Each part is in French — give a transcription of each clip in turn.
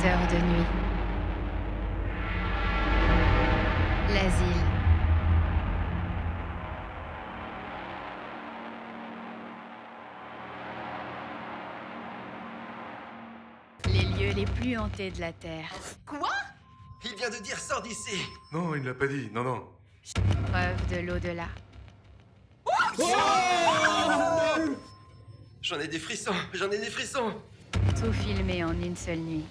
Heures de nuit. L'asile. Les lieux les plus hantés de la Terre. Quoi? Il vient de dire sors d'ici. Non, il ne l'a pas dit, non. Preuve de l'au-delà. J'en ai des frissons. Tout filmé en une seule nuit.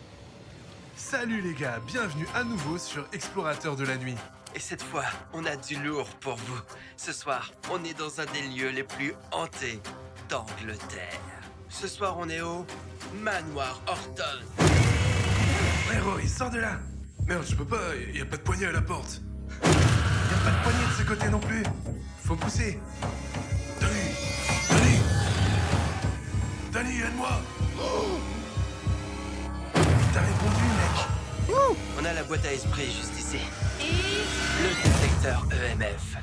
Salut les gars, bienvenue à nouveau sur Explorateur de la Nuit. Et cette fois, on a du lourd pour vous. Ce soir, on est dans un des lieux les plus hantés d'Angleterre. Ce soir, on est au Manoir Horton. Frérot, il sort de là. Merde, je peux pas, y a pas de poignée à la porte. Y a pas de poignée de ce côté non plus. Faut pousser. Danny, aide-moi. Oh. T'as répondu, mec. On a la boîte à esprit juste ici. Et le détecteur EMF.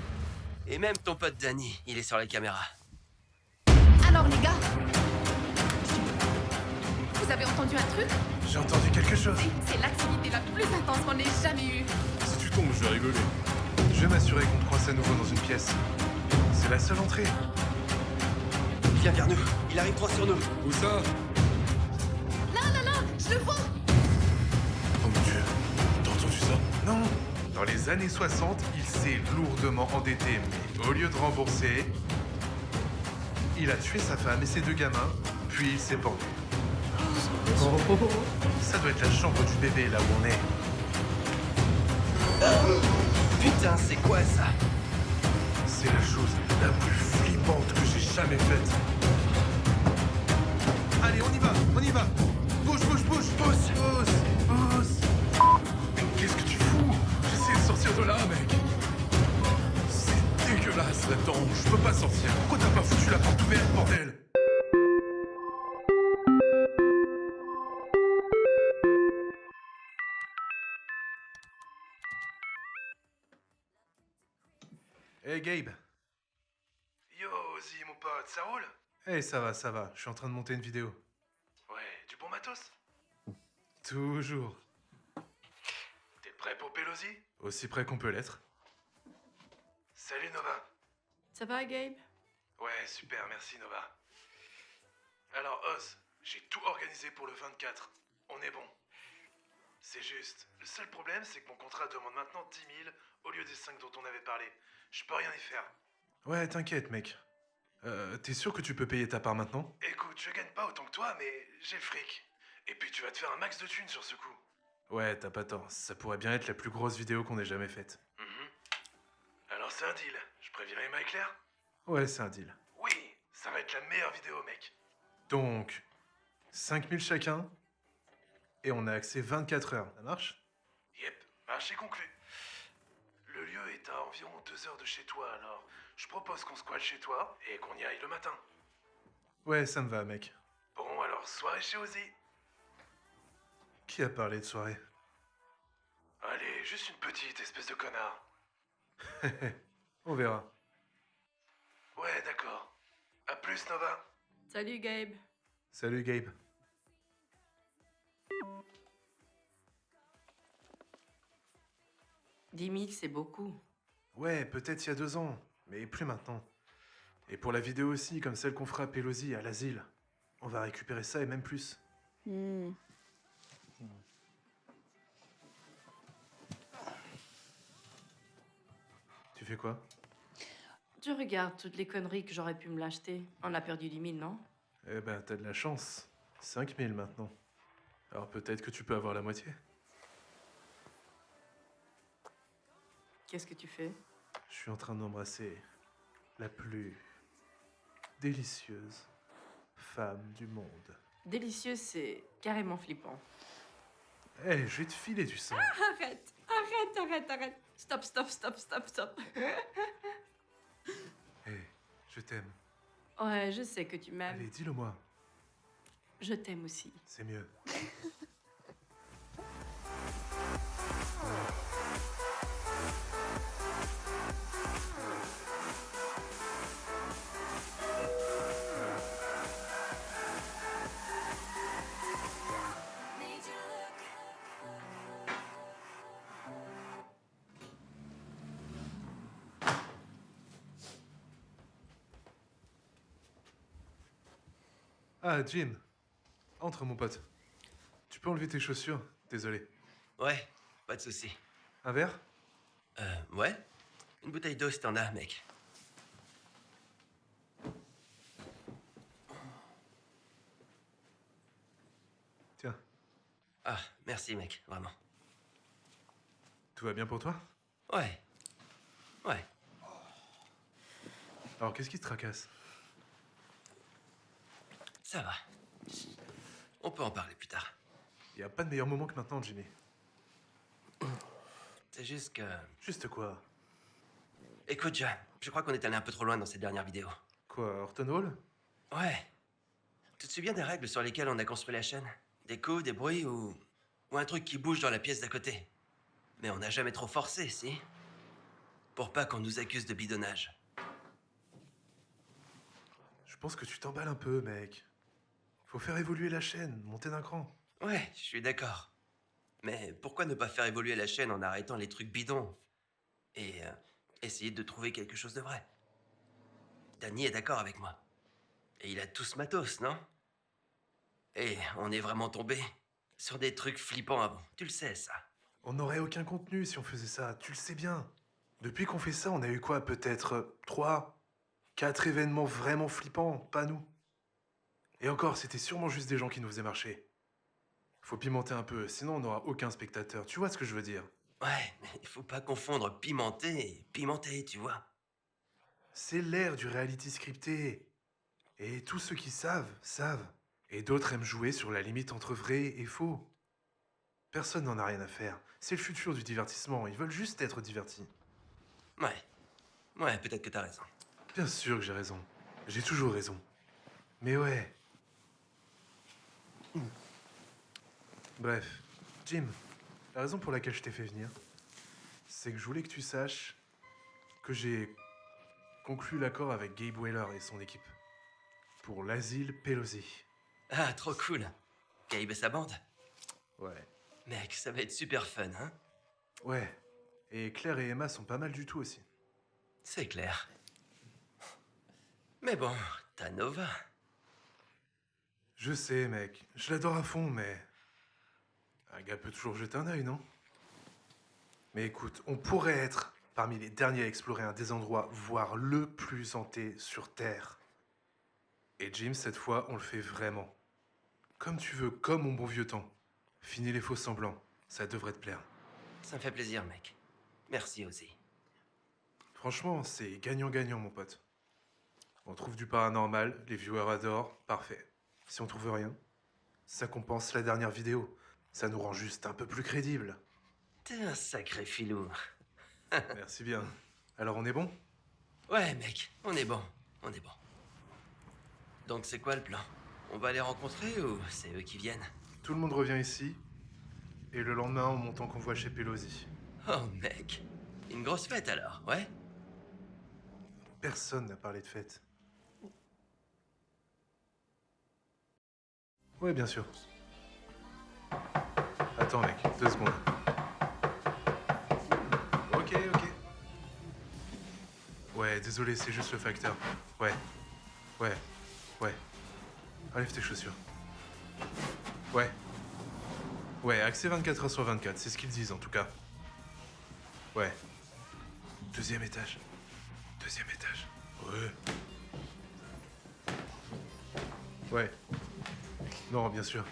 Et même ton pote Danny, il est sur la caméra. Alors les gars, vous avez entendu un truc? J'ai entendu quelque chose. C'est l'activité la plus intense qu'on ait jamais eue. Si tu tombes, je vais rigoler. Je vais m'assurer qu'on te croise à nouveau dans une pièce. C'est la seule entrée. Viens vers nous, il arrive droit sur nous. Où ça? Là, je le vois. Oh mon dieu, t'as entendu ça? Non. Dans les années 60, il s'est lourdement endetté, mais au lieu de rembourser, il a tué sa femme et ses 2 gamins, puis il s'est pendu. Oh. Ça doit être la chambre du bébé, là où on est. Putain, c'est quoi ça? C'est la chose la plus flippante que j'ai jamais faite. Allez, on y va. Bouge. Pousse. Mais qu'est-ce que tu fous? J'essaie de sortir de là, mec. C'est dégueulasse là-dedans. Je peux pas sortir. Pourquoi t'as pas foutu la porte ouverte, bordel? Hey Gabe. Yo, Ozzy, mon pote, ça roule? Hey, ça va. Je suis en train de monter une vidéo. Ouais, du bon matos? Toujours. T'es prêt pour Pelosi? Aussi prêt qu'on peut l'être. Salut Nova. Ça va, Gabe? Ouais, super, merci Nova. Alors Oz, j'ai tout organisé pour le 24. On est bon. C'est juste, le seul problème c'est que mon contrat demande maintenant 10 000 au lieu des 5 dont on avait parlé. Je peux rien y faire. Ouais, t'inquiète mec. T'es sûr que tu peux payer ta part maintenant? Écoute, je gagne pas autant que toi, mais j'ai le fric. Et puis tu vas te faire un max de thunes sur ce coup. Ouais, t'as pas tort. Ça pourrait bien être la plus grosse vidéo qu'on ait jamais faite. Alors c'est un deal. Je préviens Emma et Claire? Ouais, c'est un deal. Oui, ça va être la meilleure vidéo, mec. Donc, 5 000 chacun, et on a accès 24 heures. Ça marche? Yep, marché conclu. Le lieu est à environ 2 heures de chez toi, alors je propose qu'on squatte chez toi et qu'on y aille le matin. Ouais, ça me va, mec. Bon, alors, soirée chez Ozzy. Qui a parlé de soirée? Allez, juste une petite espèce de connard. On verra. Ouais, d'accord. À plus, Nova. Salut, Gabe. Salut, Gabe. $10 000, c'est beaucoup. Ouais, peut-être il y a 2 ans, mais plus maintenant. Et pour la vidéo aussi, comme celle qu'on fera à Pelosi, à l'asile. On va récupérer ça et même plus. Tu fais quoi? Je regarde toutes les conneries que j'aurais pu me l'acheter. On a perdu 10 000, non? Eh ben, t'as de la chance. 5 000 maintenant. Alors peut-être que tu peux avoir la moitié. Qu'est-ce que tu fais? Je suis en train d'embrasser la plus délicieuse femme du monde. Délicieux, c'est carrément flippant. Eh, je vais te filer du sang. Arrête. Stop. Eh, je t'aime. Ouais, je sais que tu m'aimes. Allez, dis-le-moi. Je t'aime aussi. C'est mieux. Ah, Jim. Entre, mon pote. Tu peux enlever tes chaussures? Désolé. Ouais, pas de souci. Un verre? Ouais. Une bouteille d'eau si t'en as, mec. Tiens. Ah, merci, mec, vraiment. Tout va bien pour toi? Ouais. Ouais. Alors, qu'est-ce qui te tracasse? Ça va. On peut en parler plus tard. Y a pas de meilleur moment que maintenant, Jimmy. C'est juste que... Juste quoi? Écoute, je crois qu'on est allé un peu trop loin dans cette dernière vidéo. Quoi, Horton Hall? Ouais. Tu te souviens des règles sur lesquelles on a construit la chaîne? Des coups, des bruits ou un truc qui bouge dans la pièce d'à côté. Mais on n'a jamais trop forcé, si? Pour pas qu'on nous accuse de bidonnage. Je pense que tu t'emballes un peu, mec. Faut faire évoluer la chaîne, monter d'un cran. Ouais, je suis d'accord. Mais pourquoi ne pas faire évoluer la chaîne en arrêtant les trucs bidons? Et essayer de trouver quelque chose de vrai. Danny est d'accord avec moi. Et il a tout ce matos, non? Et on est vraiment tombé sur des trucs flippants avant. Tu le sais, ça. On n'aurait aucun contenu si on faisait ça, tu le sais bien. Depuis qu'on fait ça, on a eu quoi, peut-être 3, 4 événements vraiment flippants, pas nous. Et encore, c'était sûrement juste des gens qui nous faisaient marcher. Faut pimenter un peu, sinon on n'aura aucun spectateur. Tu vois ce que je veux dire? Ouais, mais il faut pas confondre pimenté et pimenté, tu vois. C'est l'ère du reality scripté. Et tous ceux qui savent, savent. Et d'autres aiment jouer sur la limite entre vrai et faux. Personne n'en a rien à faire. C'est le futur du divertissement, ils veulent juste être divertis. Ouais. Ouais, peut-être que t'as raison. Bien sûr que j'ai raison. J'ai toujours raison. Mais ouais. Bref, Jim, la raison pour laquelle je t'ai fait venir, c'est que je voulais que tu saches que j'ai conclu l'accord avec Gabe Wheeler et son équipe pour l'asile Pelosi. Ah, trop cool. Gabe et sa bande. Ouais. Mec, ça va être super fun, hein? Ouais. Et Claire et Emma sont pas mal du tout aussi. C'est clair. Mais bon, t'as Nova. Je sais, mec. Je l'adore à fond, mais... un gars peut toujours jeter un œil, non? Mais écoute, on pourrait être parmi les derniers à explorer un des endroits, voire le plus hanté sur Terre. Et Jim, cette fois, on le fait vraiment. Comme tu veux, comme mon bon vieux temps. Fini les faux semblants. Ça devrait te plaire. Ça me fait plaisir, mec. Merci, Ozzy. Franchement, c'est gagnant-gagnant, mon pote. On trouve du paranormal, les viewers adorent, parfait. Si on trouve rien, ça compense la dernière vidéo. Ça nous rend juste un peu plus crédibles. T'es un sacré filou. Merci bien. Alors on est bon? Ouais, mec, on est bon. On est bon. Donc c'est quoi le plan? On va les rencontrer ou c'est eux qui viennent? Tout le monde revient ici, et le lendemain on monte en convoi chez Pelosi. Oh, mec. Une grosse fête alors, ouais? Personne n'a parlé de fête. Ouais, bien sûr. Attends, mec, 2 secondes. Ok. Ouais, désolé, c'est juste le facteur. Ouais. Enlève tes chaussures. Ouais, accès 24 heures sur 24, c'est ce qu'ils disent en tout cas. Ouais. Deuxième étage. Ouais. Non, bien sûr.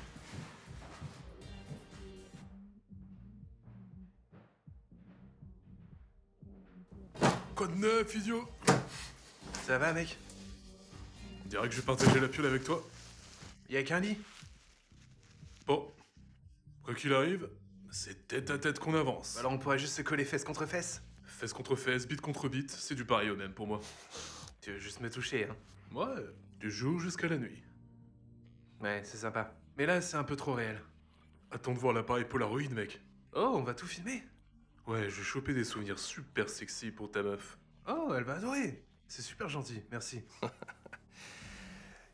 Quoi de neuf, idiot? Ça va, mec? On dirait que je vais partager la piole avec toi. Y'a qu'un lit? Bon, quoi qu'il arrive, c'est tête à tête qu'on avance. Alors on pourrait juste se coller fesse contre fesse. Fesse contre fesse, bite contre bite, c'est du pareil au même pour moi. Tu veux juste me toucher, hein? Ouais, du jour jusqu'à la nuit. Ouais, c'est sympa. Mais là, c'est un peu trop réel. Attends de voir l'appareil Polaroid, mec. Oh, on va tout filmer? Ouais, j'ai chopé des souvenirs super sexy pour ta meuf. Oh, elle va adorer. C'est super gentil, merci.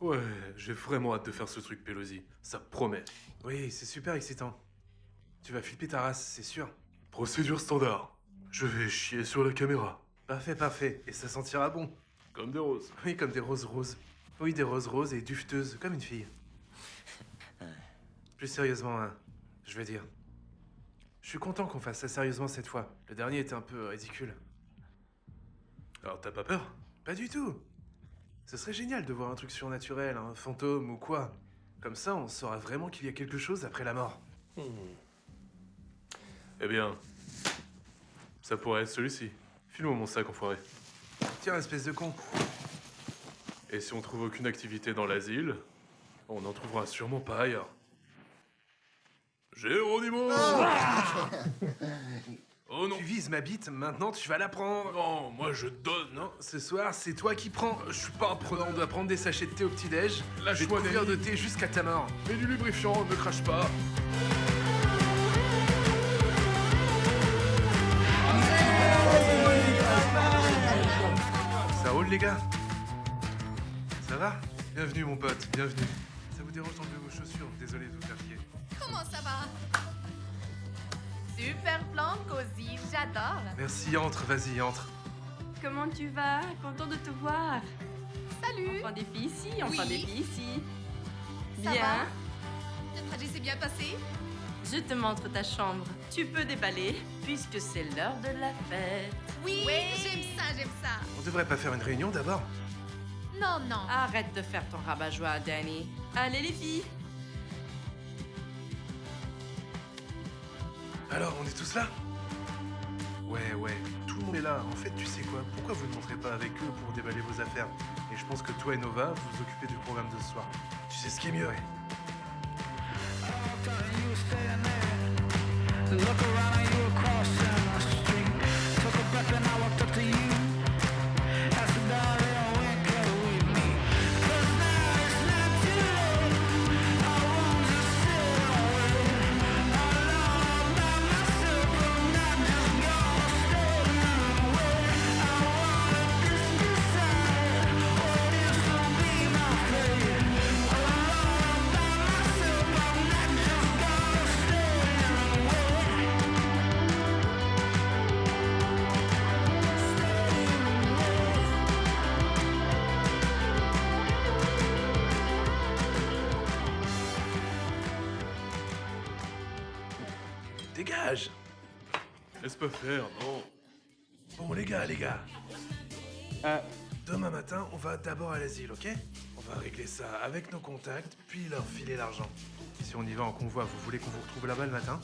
Ouais, j'ai vraiment hâte de faire ce truc, Pelosi. Ça promet. Oui, c'est super excitant. Tu vas flipper ta race, c'est sûr. Procédure standard. Je vais chier sur la caméra. Parfait. Et ça sentira bon. Comme des roses. Oui, comme des roses roses. Oui, des roses roses et dufteuses, comme une fille. Plus sérieusement, hein, je vais dire. Je suis content qu'on fasse ça sérieusement cette fois. Le dernier était un peu ridicule. Alors t'as pas peur? Pas du tout. Ce serait génial de voir un truc surnaturel, un fantôme ou quoi. Comme ça, on saura vraiment qu'il y a quelque chose après la mort. Eh bien, ça pourrait être celui-ci. File-moi mon sac, enfoiré. Tiens, espèce de con. Et si on trouve aucune activité dans l'asile, on n'en trouvera sûrement pas ailleurs. Géronimo! Oh non! Tu vises ma bite, maintenant tu vas la prendre. Non, moi je donne! Non, ce soir, c'est toi qui prends. Je suis pas un prenant. On doit prendre des sachets de thé au petit-déj. Là, je vais te Lâche-moi, couvrir de Danny. thé jusqu'à ta mort. Mets du lubrifiant, ne crache pas! Ça roule, les gars? Ça va? Bienvenue, mon pote, bienvenue. Ça vous dérange d'enlever vos chaussures? Désolé de vous faire chier. Comment ça va? Super plan, cosy, j'adore. Merci, entre, vas-y, entre. Comment tu vas? Content de te voir. Salut. Enfin des filles ici, enfin Oui. des filles ici. Ça Bien. va? Le trajet s'est bien passé? Je te montre ta chambre. Tu peux déballer, puisque c'est l'heure de la fête. Oui, j'aime ça, j'aime ça. On devrait pas faire une réunion d'abord? Non, non. Arrête de faire ton rabat-joie, Danny. Allez les filles. Alors, on est tous là? Ouais, tout le monde est là. En fait, tu sais quoi? Pourquoi vous ne montrez pas avec eux pour déballer vos affaires? Et je pense que toi et Nova, vous vous occupez du programme de ce soir. Tu sais ce qui est mieux? Ouais. Dégage! Laisse pas faire, non. Bon, les gars. Demain matin, on va d'abord à l'asile, ok? On va régler ça avec nos contacts, puis leur filer l'argent. Si on y va en convoi, vous voulez qu'on vous retrouve là-bas le matin?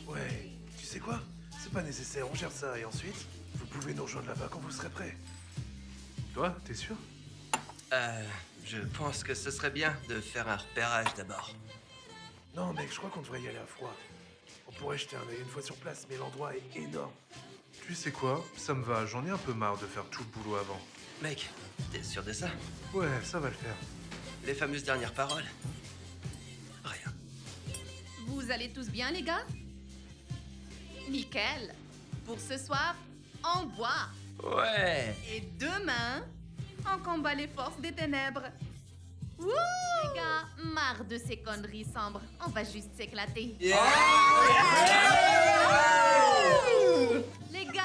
Ouais, tu sais quoi? C'est pas nécessaire, on gère ça, et ensuite, vous pouvez nous rejoindre là-bas quand vous serez prêts. Toi, t'es sûr? Je pense que ce serait bien de faire un repérage d'abord. Non, mec, je crois qu'on devrait y aller à froid. On pourrait jeter un œil une fois sur place, mais l'endroit est énorme. Tu sais quoi? Ça me va, j'en ai un peu marre de faire tout le boulot avant. Mec, t'es sûr de ça? Ouais, ça va le faire. Les fameuses dernières paroles? Rien. Vous allez tous bien, les gars? Nickel. Pour ce soir, on boit. Ouais! Et demain, on combat les forces des ténèbres. Wouh! Les gars, marre de ces conneries sombres. On va juste s'éclater. Les gars!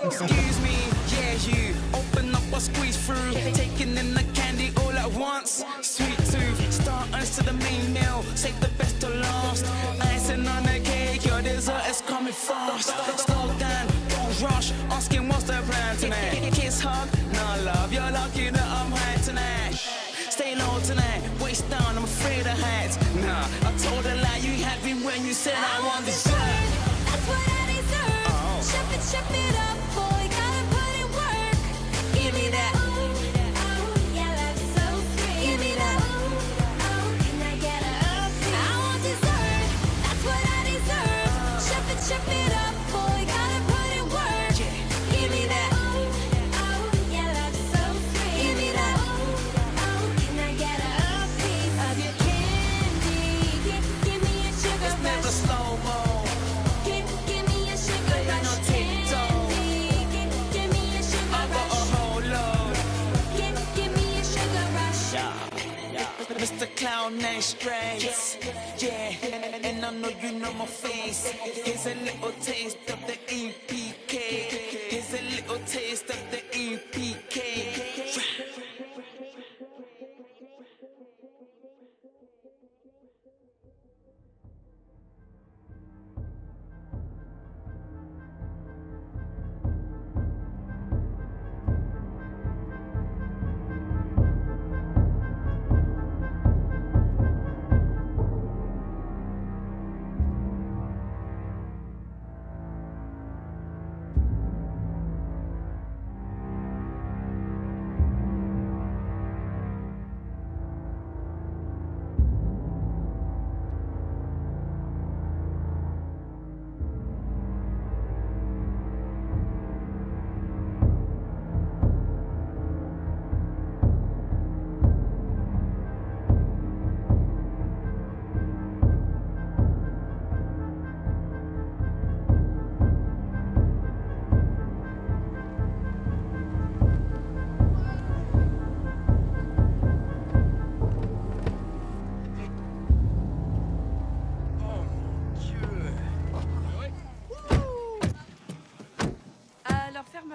Excuse me, yeah, you open up or squeeze through, taking in the candy all at once. Sweet tooth, starters to the main meal, save the best to last. Icing on the cake, your dessert is coming fast. Slow down, don't rush, asking what's the plan tonight. Kiss, hug, no love, you're lucky that I'm high tonight. Stay low tonight, waist down, I'm afraid of heights. Nah, I told a lie, you had me when you said I want this shit. That's what I deserve. Shove it up, boy. Gotta put in work. Give me that. Oh, yeah, that's so sweet. Give me that. Oh, can I get a piece? I want dessert. That's what I deserve. Shove it up, boy. Gotta put in work. Give me that. Oh, yeah, that's so sweet. Give me that. Oh, can I get a piece of your candy? Give me a sugar It's never rush. slow-mo. Give me a sugar Ain't no rush tiptoe. candy. Give me a sugar I got a rush. whole load. Give me a sugar rush. Mr. Clown ain't straight. Yeah, and I know you know my face. Here's a little taste of the EPK. Here's a little taste of the EPK.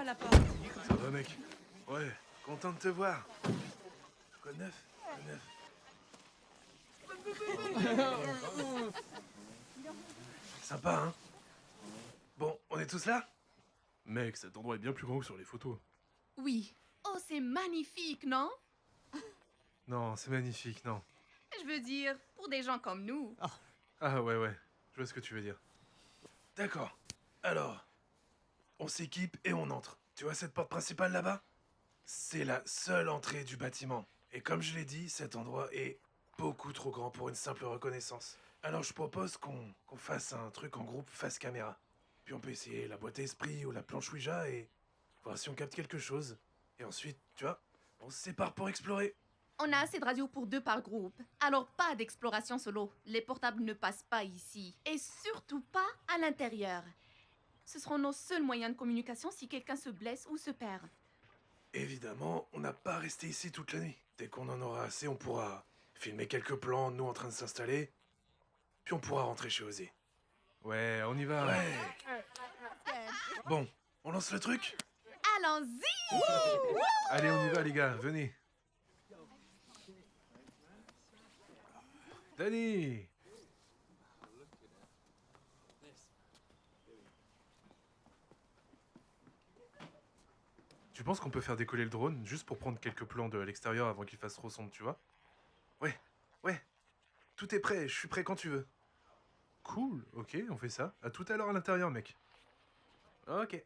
à la porte. Ça va, mec? Ouais, content de te voir. Quoi de neuf? Quoi de neuf? Sympa, hein? Bon, on est tous là? Mec, cet endroit est bien plus grand que sur les photos. Oui. Oh, c'est magnifique, non? Non, c'est magnifique, non. Je veux dire, pour des gens comme nous. Ah ouais, ouais, je vois ce que tu veux dire. D'accord. Alors, on s'équipe et on entre. Tu vois cette porte principale là-bas? C'est la seule entrée du bâtiment. Et comme je l'ai dit, cet endroit est beaucoup trop grand pour une simple reconnaissance. Alors je propose qu'on fasse un truc en groupe face caméra. Puis on peut essayer la boîte à esprit ou la planche Ouija et voir si on capte quelque chose. Et ensuite, tu vois, on se sépare pour explorer. On a assez de radios pour 2 par groupe. Alors pas d'exploration solo. Les portables ne passent pas ici. Et surtout pas à l'intérieur. Ce seront nos seuls moyens de communication si quelqu'un se blesse ou se perd. Évidemment, on n'a pas resté ici toute la nuit. Dès qu'on en aura assez, on pourra filmer quelques plans, nous en train de s'installer. Puis on pourra rentrer chez Ozzy. Ouais, on y va. Ouais. Bon, on lance le truc? Allons-y! Allez, on y va, les gars, venez. Danny! Tu penses qu'on peut faire décoller le drone juste pour prendre quelques plans de l'extérieur avant qu'il fasse trop sombre, tu vois? Ouais, ouais. Tout est prêt, je suis prêt quand tu veux. Cool, ok, on fait ça. À tout à l'heure à l'intérieur, mec. Ok.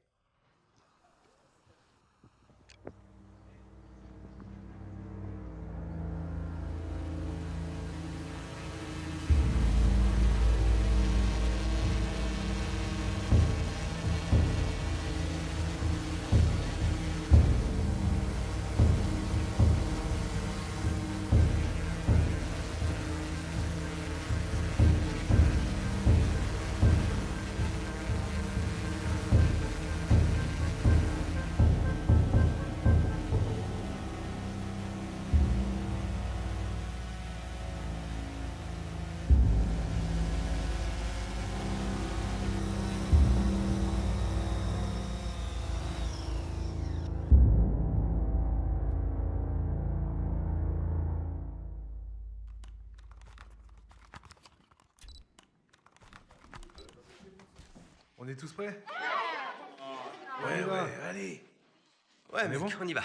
On est tous prêts? Ouais, allez. Ouais, On est mec, bon on y va.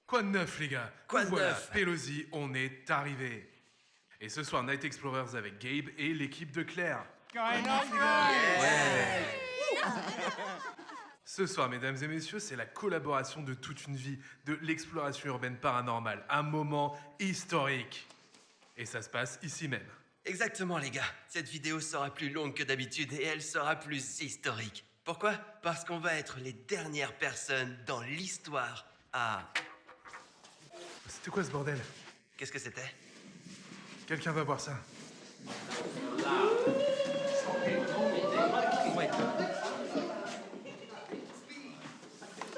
Quoi de neuf, les gars? Quoi de Voilà, neuf? Pelosi, on est arrivé. Et ce soir, Night Explorers avec Gabe et l'équipe de Claire. Ce soir, mesdames et messieurs, c'est la collaboration de toute une vie de l'exploration urbaine paranormale. Un moment historique. Et ça se passe ici même. Exactement, les gars. Cette vidéo sera plus longue que d'habitude et elle sera plus historique. Pourquoi? Parce qu'on va être les dernières personnes dans l'histoire à... C'était quoi ce bordel? Qu'est-ce que c'était? Quelqu'un va voir ça.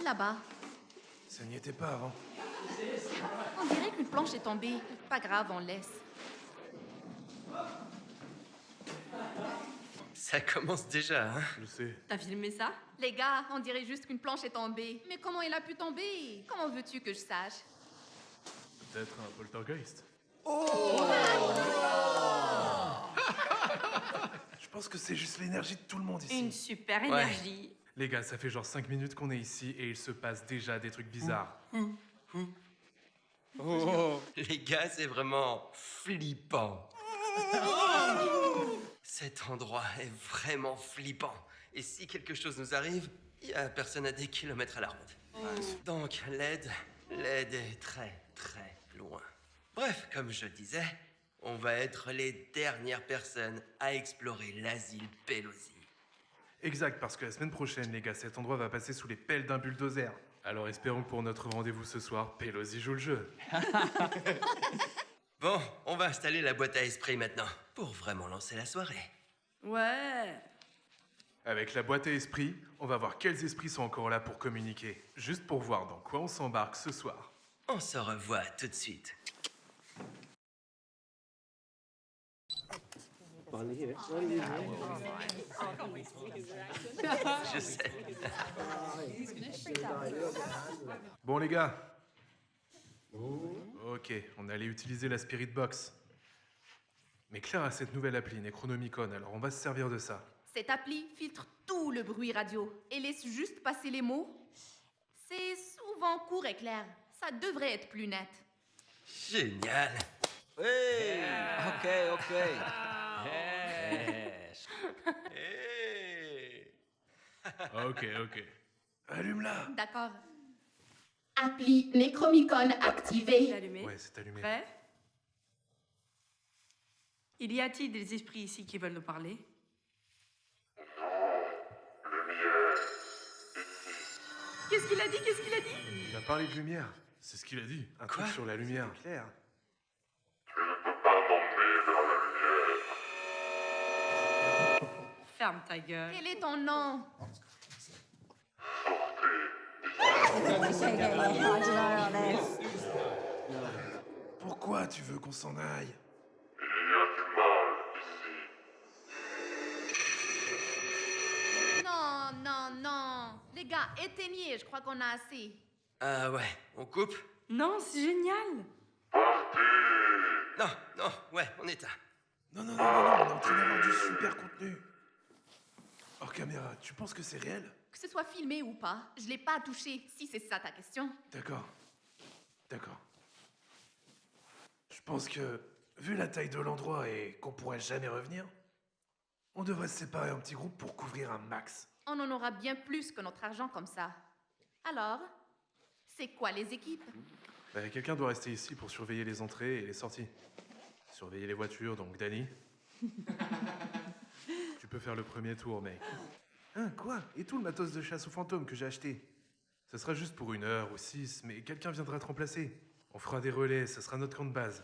Là-bas. Ça n'y était pas avant. On dirait qu'une planche est tombée. Pas grave, on laisse. Ça commence déjà, hein? Je sais. T'as filmé ça? Les gars, on dirait juste qu'une planche est tombée. Mais comment il a pu tomber? Comment veux-tu que je sache? Peut-être un poltergeist. Je pense que c'est juste l'énergie de tout le monde ici. Une super énergie. Les gars, ça fait genre 5 minutes qu'on est ici et il se passe déjà des trucs bizarres. Les gars, c'est vraiment flippant. Cet endroit est vraiment flippant. Et si quelque chose nous arrive, il y a personne à des kilomètres à la ronde. Donc, l'aide est très, très loin. Bref, comme je disais, on va être les dernières personnes à explorer l'asile Pelosi. Exact, parce que la semaine prochaine, les gars, cet endroit va passer sous les pelles d'un bulldozer. Alors espérons que pour notre rendez-vous ce soir, Pelosi joue le jeu. Bon, on va installer la boîte à esprit maintenant, pour vraiment lancer la soirée. Ouais. Avec la boîte à esprit, on va voir quels esprits sont encore là pour communiquer. Juste pour voir dans quoi on s'embarque ce soir. On se revoit tout de suite. Je sais. Bon, les gars. Ok, on allait utiliser la Spirit Box. Mais Claire a cette nouvelle appli, Necronomicon, alors on va se servir de ça. Cette appli filtre tout le bruit radio et laisse juste passer les mots. C'est souvent court et clair. Ça devrait être plus net. Génial. Hey. Ok. Hey. Ok. Allume-la. D'accord. Appli Necromicon activée. C'est allumé. Ouais, c'est allumé. Prêt? Il y a-t-il des esprits ici qui veulent nous parler? Qu'est-ce qu'il a dit? Il a parlé de lumière. C'est ce qu'il a dit. Un truc sur la lumière. Claire. Ferme ta gueule. Quel est ton nom? Pourquoi tu veux qu'on s'en aille? Non. Les gars, éteignez, je crois qu'on a assez. Ah ouais, on coupe? Non, c'est génial. Non, ouais, on éteint. Non, on est en train d'avoir du super contenu. Hors caméra, tu penses que c'est réel? Que ce soit filmé ou pas, je l'ai pas touché, si c'est ça ta question. D'accord. Je pense que, vu la taille de l'endroit et qu'on pourrait jamais revenir, on devrait se séparer en petits groupes pour couvrir un max. On en aura bien plus que notre argent comme ça. Alors, c'est quoi les équipes? Bah, quelqu'un doit rester ici pour surveiller les entrées et les sorties. Surveiller les voitures, donc Danny. Tu peux faire le premier tour, mec. Hein, quoi? Et tout le matos de chasse aux fantômes que j'ai acheté? Ce sera juste pour 1 heure ou 6, mais quelqu'un viendra te remplacer. On fera des relais, ce sera notre camp de base.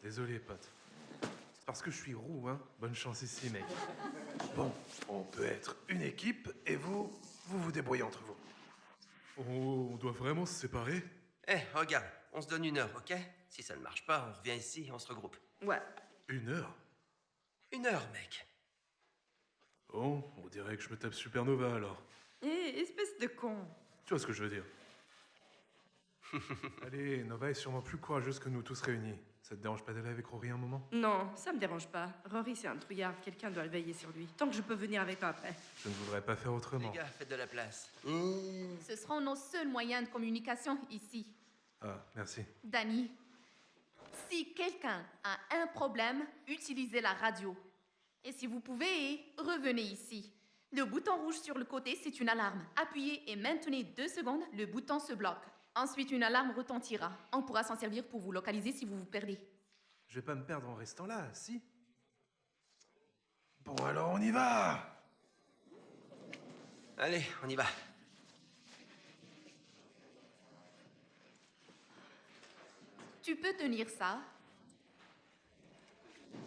Désolé, pote. C'est parce que je suis roux, hein. Bonne chance ici, mec. Bon, on peut être une équipe et vous débrouillez entre vous. Oh, on doit vraiment se séparer? Regarde, on se donne 1 heure, ok? Si ça ne marche pas, on revient ici et on se regroupe. Ouais. 1 heure? 1 heure, mec. Bon, on dirait que je me tape Supernova alors. Espèce de con. Tu vois ce que je veux dire? Allez, Nova est sûrement plus courageuse que nous tous réunis. Ça te dérange pas d'aller avec Rory un moment? Non, ça me dérange pas. Rory, c'est un trouillard. Quelqu'un doit le veiller sur lui. Tant que je peux venir avec toi après. Je ne voudrais pas faire autrement. Les gars, faites de la place. Ce seront nos seuls moyens de communication ici. Ah, merci. Danny, si quelqu'un a un problème, utilisez la radio. Et si vous pouvez, revenez ici. Le bouton rouge sur le côté, c'est une alarme. Appuyez et maintenez 2 secondes, le bouton se bloque. Ensuite, une alarme retentira. On pourra s'en servir pour vous localiser si vous vous perdez. Je vais pas me perdre en restant là, si? Bon, alors on y va! Allez, on y va. Tu peux tenir ça?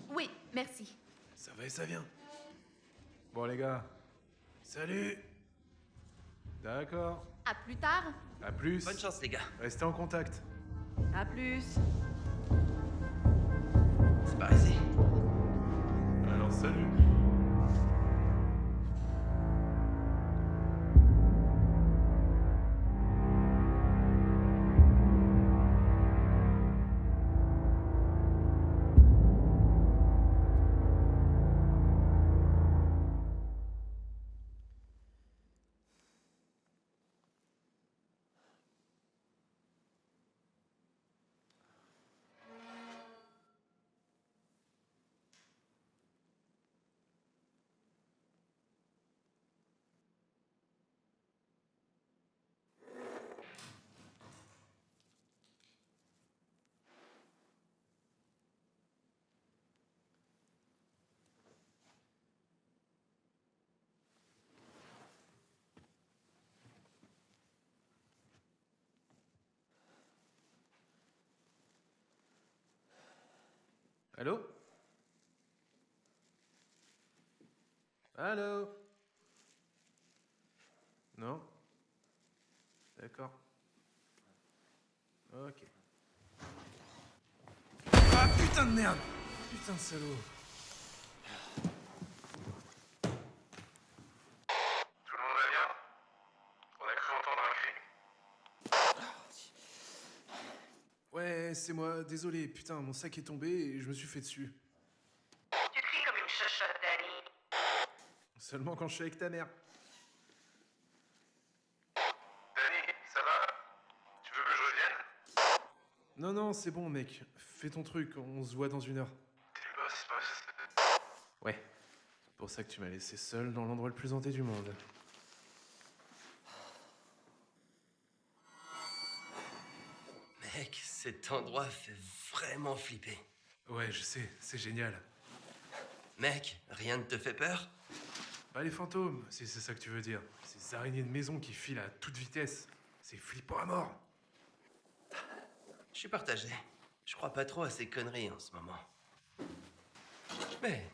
Oui, merci. Ça va et ça vient. Bon, les gars. Salut! D'accord. À plus tard. À plus. Bonne chance, les gars. Restez en contact. À plus. C'est par ici. Alors salut. Allô? Allô? Non? D'accord. Ok. Ah putain de merde! Putain de salaud! c'est moi. Désolé, putain, mon sac est tombé et je me suis fait dessus. Tu cries comme une chochotte, Danny. Seulement quand je suis avec ta mère. Danny, ça va? Tu veux que je revienne? Non, non, c'est bon, mec. Fais ton truc, on se voit dans 1 heure. T'es le boss. Ouais. C'est pour ça que tu m'as laissé seul dans l'endroit le plus hanté du monde. Mec, cet endroit fait vraiment flipper. Ouais, je sais, c'est génial. Mec, rien ne te fait peur? Bah, les fantômes, si c'est ça que tu veux dire. Ces araignées de maison qui filent à toute vitesse. C'est flippant à mort. Je suis partagé. Je crois pas trop à ces conneries en ce moment. Mais,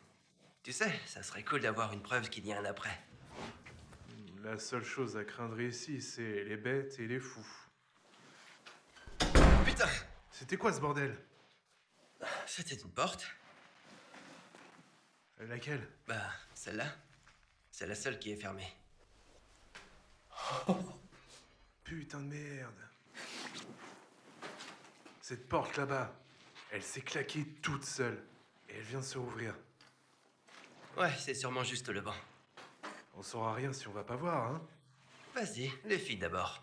tu sais, ça serait cool d'avoir une preuve qu'il y a un après. La seule chose à craindre ici, c'est les bêtes et les fous. Putain! C'était quoi ce bordel? C'était une porte? Laquelle? Bah, celle-là. C'est la seule qui est fermée. Putain de merde. Cette porte là-bas, elle s'est claquée toute seule. Et elle vient de se rouvrir. Ouais, c'est sûrement juste le vent. On saura rien si on va pas voir, hein? Vas-y, les filles d'abord.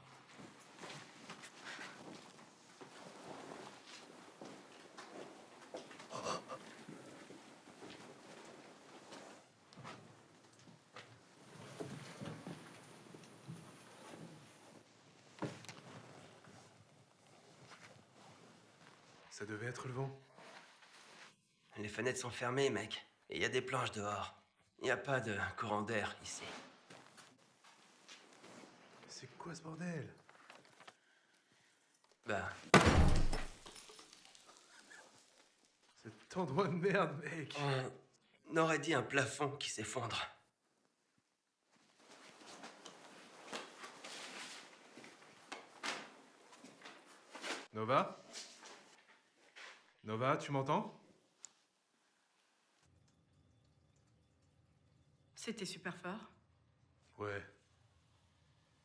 Ça devait être le vent. Les fenêtres sont fermées, mec. Et il y a des planches dehors. Il n'y a pas de courant d'air ici. C'est quoi ce bordel? Bah, Cet endroit de merde, mec. on aurait dit un plafond qui s'effondre. Nova? Nova, tu m'entends? C'était super fort. Ouais.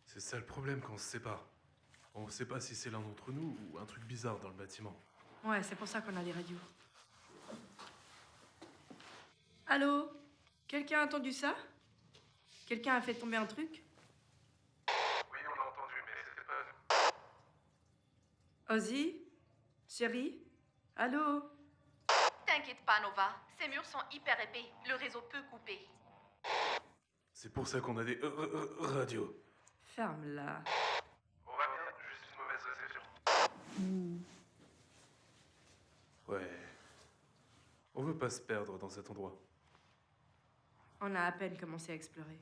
C'est ça le problème quand on se sépare. On sait pas si c'est l'un d'entre nous ou un truc bizarre dans le bâtiment. Ouais, c'est pour ça qu'on a les radios. Allô? Quelqu'un a entendu ça? Quelqu'un a fait tomber un truc? Oui, on a entendu, mais c'était pas nous. Ozzy? Chérie? Allô? T'inquiète pas, Nova. Ces murs sont hyper épais. Le réseau peut couper. C'est pour ça qu'on a des radios. Ferme-la. On va bien, juste une mauvaise réception. Ouais. On veut pas se perdre dans cet endroit. On a à peine commencé à explorer.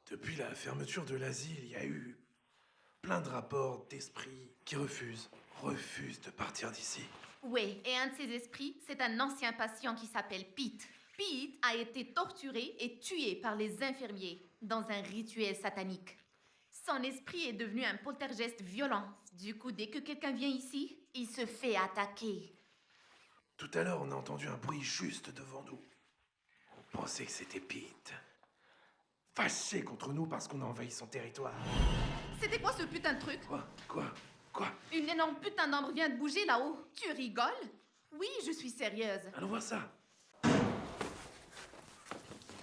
Depuis la fermeture de l'asile, il y a eu plein de rapports d'esprits qui refusent de partir d'ici. Oui, et un de ces esprits, c'est un ancien patient qui s'appelle Pete. Pete a été torturé et tué par les infirmiers dans un rituel satanique. Son esprit est devenu un poltergeist violent. Du coup, dès que quelqu'un vient ici, il se fait attaquer. Tout à l'heure, on a entendu un bruit juste devant nous. On pensait que c'était Pete. Fâché contre nous parce qu'on a envahi son territoire. C'était quoi ce putain de truc? Quoi? Une énorme putain d'ombre vient de bouger là-haut. Tu rigoles? Oui, je suis sérieuse. Allons voir ça.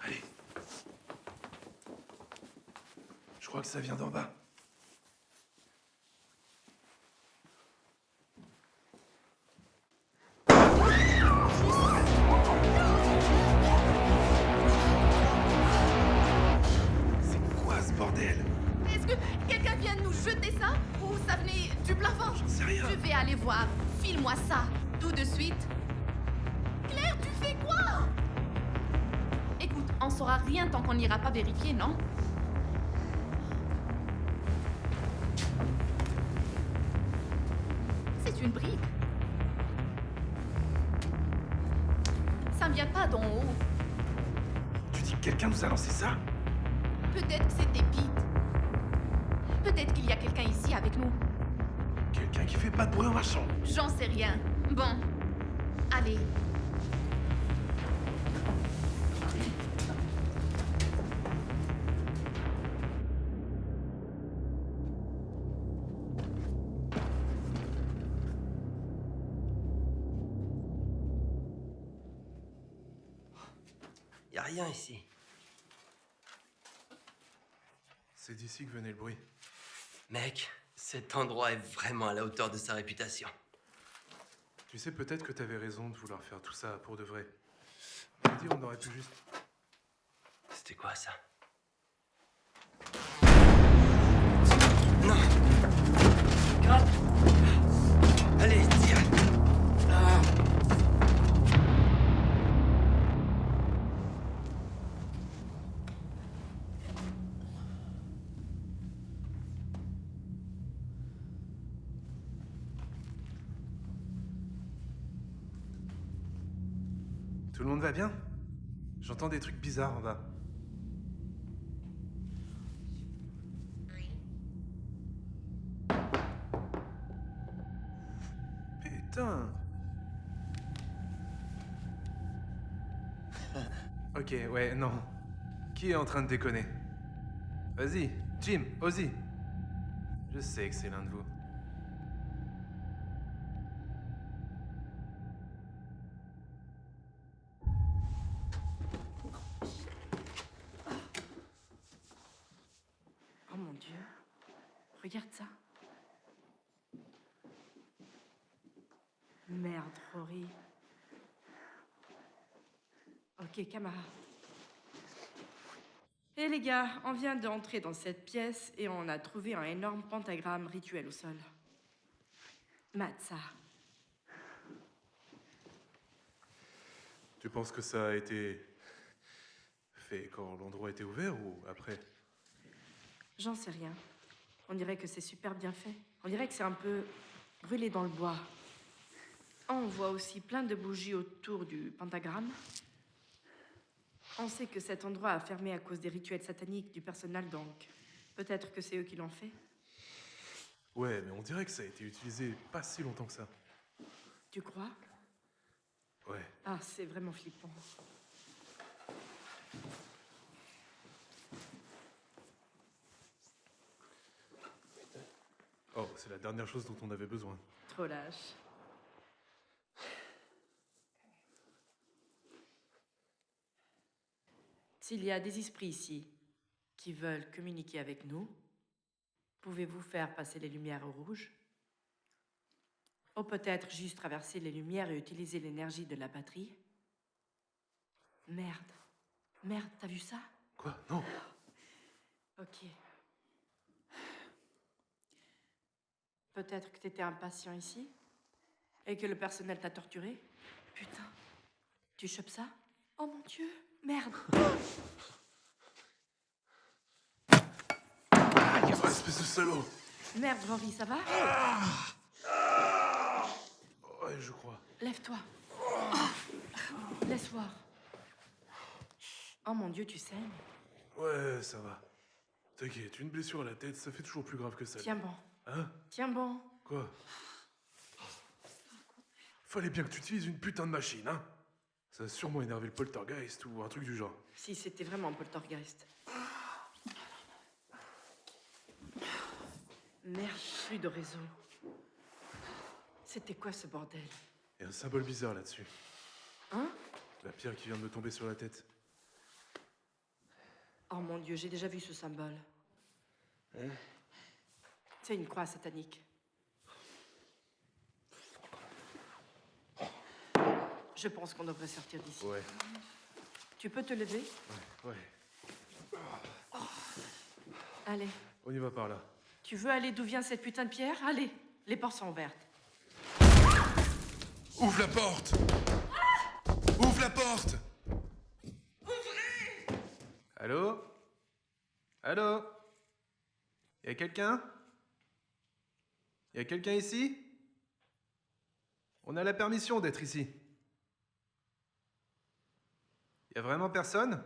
Allez. Je crois que ça vient d'en bas. C'est quoi ce bordel? Est-ce que quelqu'un vient de nous jeter ça? Ou ça venait du plafond? J'en sais rien. Je vais aller voir. File-moi ça, tout de suite. Claire, tu fais quoi? Écoute, on saura rien tant qu'on n'ira pas vérifier, non? C'est une brique. Ça ne vient pas d'en haut. Tu dis que quelqu'un nous a lancé ça? Peut-être que c'était Pete. Peut-être qu'il y a quelqu'un ici avec nous. Quelqu'un qui fait pas de bruit en marchant. J'en sais rien. Bon, allez. rien ici. C'est d'ici que venait le bruit. Mec, cet endroit est vraiment à la hauteur de sa réputation. Tu sais, peut-être que t'avais raison de vouloir faire tout ça pour de vrai. Je veux dire, on aurait pu juste... C'était quoi ça? Non! Gratte! Allez, tire! Ah. Tout le monde va bien? J'entends des trucs bizarres en bas. Putain! Ok, ouais, non. Qui est en train de déconner? Vas-y, Jim, Ozzy. Je sais que c'est l'un de vous. Oh mon Dieu. Regarde ça. Merde, Rory. Ok, camarade. Et les gars, on vient d'entrer dans cette pièce et on a trouvé un énorme pentagramme rituel au sol. Mate ça. Tu penses que ça a été fait quand l'endroit était ouvert ou après? J'en sais rien. On dirait que c'est super bien fait. On dirait que c'est un peu brûlé dans le bois. On voit aussi plein de bougies autour du pentagramme. On sait que cet endroit a fermé à cause des rituels sataniques du personnel, donc peut-être que c'est eux qui l'ont fait. Ouais, mais on dirait que ça a été utilisé pas si longtemps que ça. Tu crois? Ouais. Ah, c'est vraiment flippant. Oh, c'est la dernière chose dont on avait besoin. Trop lâche. S'il y a des esprits ici qui veulent communiquer avec nous, pouvez-vous faire passer les lumières au rouge? Ou peut-être juste traverser les lumières et utiliser l'énergie de la batterie? Merde. Merde, t'as vu ça? Quoi? Non. Ok. Peut-être que t'étais un patient ici et que le personnel t'a torturé? Putain. Tu chopes ça? Oh mon Dieu. Merde. Oh, espèce de salaud! Merde, Rory, ça va? Ouais, je crois. Lève-toi. Laisse voir. Oh mon Dieu, tu saignes. Ouais, ça va. T'inquiète, une blessure à la tête, ça fait toujours plus grave que ça. Tiens bon. Hein? Tiens bon. Quoi? Fallait bien que tu utilises une putain de machine, hein? Ça a sûrement énervé le poltergeist ou un truc du genre. Si c'était vraiment un poltergeist. Merde, plus de réseau. C'était quoi ce bordel? Il y a un symbole bizarre là-dessus. Hein? La pierre qui vient de me tomber sur la tête. Oh mon Dieu, j'ai déjà vu ce symbole. Hein? C'est une croix satanique. Je pense qu'on devrait sortir d'ici. Ouais. Tu peux te lever? Ouais. Allez. On y va par là. Tu veux aller d'où vient cette putain de pierre? Allez, les portes sont ouvertes. Ouvre la porte! Ouvre la porte! Allô? Allô? Y a quelqu'un? Y a quelqu'un ici? On a la permission d'être ici. Y a vraiment personne?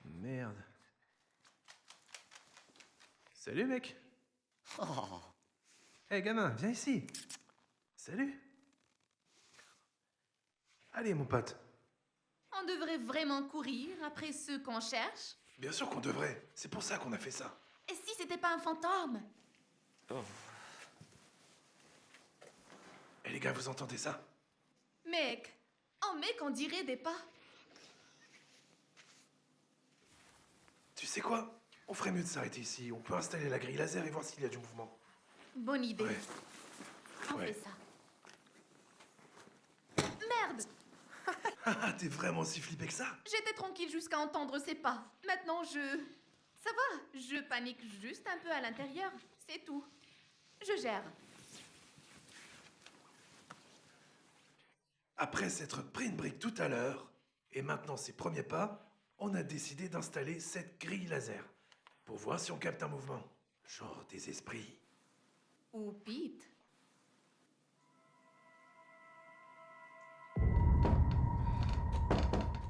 Merde. Salut, mec. Hey, gamin, viens ici. Salut. Allez, mon pote. On devrait vraiment courir après ceux qu'on cherche? Bien sûr qu'on devrait. C'est pour ça qu'on a fait ça. Et si c'était pas un fantôme? Eh les gars, vous entendez ça? Mec, on dirait des pas. Tu sais quoi? On ferait mieux de s'arrêter ici. On peut installer la grille laser et voir s'il y a du mouvement. Bonne idée. Ouais. On Ouais. fait ça. Merde! Ah, t'es vraiment si flippé que ça? J'étais tranquille jusqu'à entendre ces pas. Maintenant, ça va, je panique juste un peu à l'intérieur. C'est tout. Je gère. Après s'être pris une brique tout à l'heure, et maintenant ses premiers pas, on a décidé d'installer cette grille laser. Pour voir si on capte un mouvement. Genre des esprits. Ou Pete.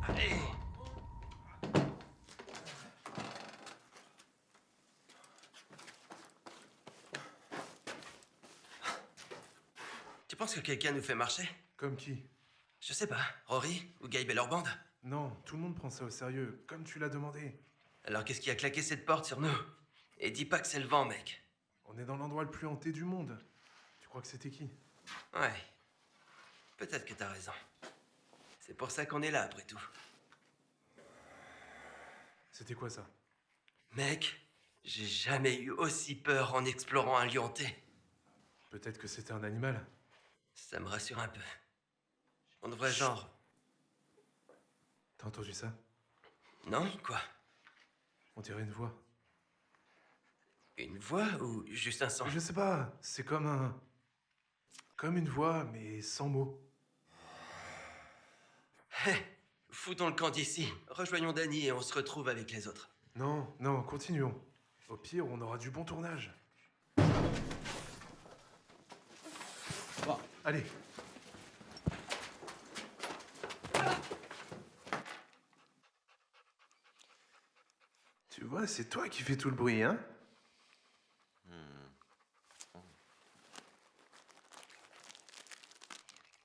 Allez. Tu penses que quelqu'un nous fait marcher? Comme qui? Je sais pas. Rory ou Gabe et leur bande? Non, tout le monde prend ça au sérieux, comme tu l'as demandé. Alors qu'est-ce qui a claqué cette porte sur nous? Et dis pas que c'est le vent, mec. On est dans l'endroit le plus hanté du monde. Tu crois que c'était qui? Ouais. Peut-être que t'as raison. C'est pour ça qu'on est là, après tout. C'était quoi ça? Mec, j'ai jamais eu aussi peur en explorant un lieu hanté. Peut-être que c'était un animal. Ça me rassure un peu. On devrait genre... T'as entendu ça? Non? Quoi? On dirait une voix. Une voix ou juste un son? Je sais pas, c'est comme une voix, mais sans mots. Hé, foutons le camp d'ici. Rejoignons Danny et on se retrouve avec les autres. Non, non, continuons. Au pire, on aura du bon tournage. Bon, allez. Tu vois, c'est toi qui fais tout le bruit, hein?